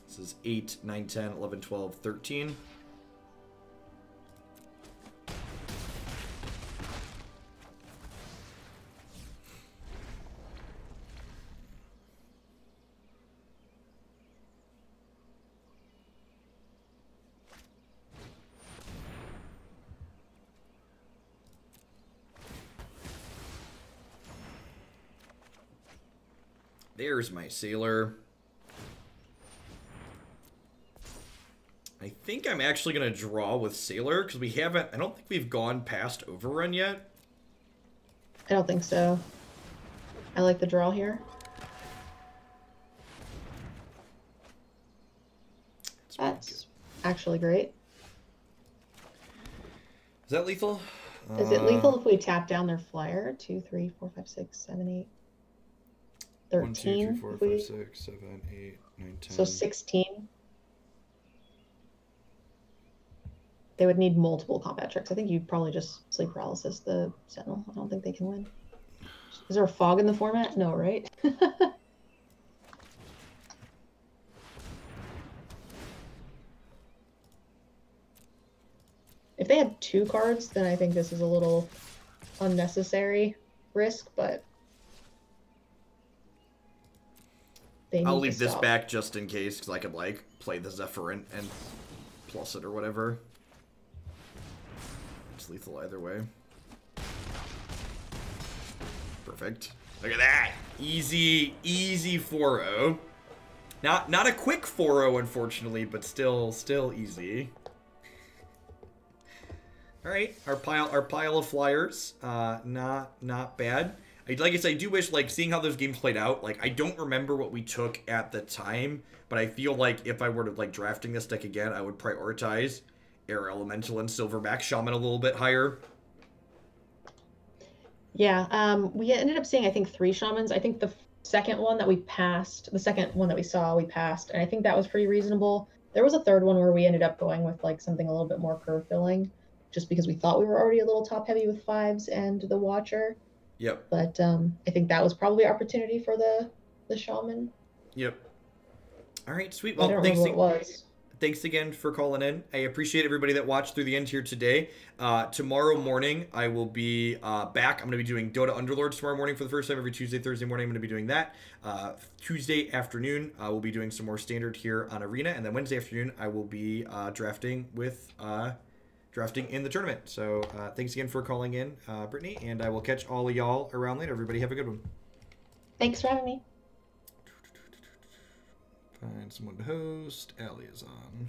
This is 8, 9, 10, 11, 12, 13. There's my sailor. I think I'm actually going to draw with Sailor, because we haven't... I don't think we've gone past Overrun yet. I don't think so. I like the draw here. That's actually great. Is that lethal? Is it lethal if we tap down their flyer? 2, 3, 4, 5, 6, 7, 8, 13. 1, 2, 3, 4, 5, 6, 7, 8, 9, 10. So 16. They would need multiple combat tricks. I think you'd probably just sleep paralysis the Sentinel. I don't think they can win. Is there a fog in the format? No, right? If they had 2 cards, then I think this is a little unnecessary risk, but I'll leave this back just in case, because I could, like, play the Zephyrin and plus it or whatever. It's lethal either way. Perfect. Look at that! Easy, easy 4-0. Not a quick 4-0, unfortunately, but still easy. Alright, our pile of flyers. Not bad. Like I said, I do wish, like, seeing how those games played out, like, I don't remember what we took at the time, but I feel like if I were to, like, drafting this deck again, I would prioritize Air Elemental and Silverback Shaman a little bit higher. Yeah, we ended up seeing, I think, 3 Shamans. I think the second one that we passed, the second one that we saw, we passed, and I think that was pretty reasonable. There was a third one where we ended up going with, like, something a little bit more curve filling, just because we thought we were already a little top heavy with 5s and the Watcher. Yep. But I think that was probably opportunity for the Shaman. Yep. All right, sweet. Well, thanks again for calling in. I appreciate everybody that watched through the end here today. Tomorrow morning, I will be back. I'm going to be doing Dota Underlords tomorrow morning for the first time. Every Tuesday, Thursday morning, I'm going to be doing that. Tuesday afternoon, we'll be doing some more Standard here on Arena. And then Wednesday afternoon, I will be drafting in the tournament. So thanks again for calling in, Brittany. And I will catch all of y'all around later. Everybody have a good one. Thanks for having me. Find someone to host. Allie is on.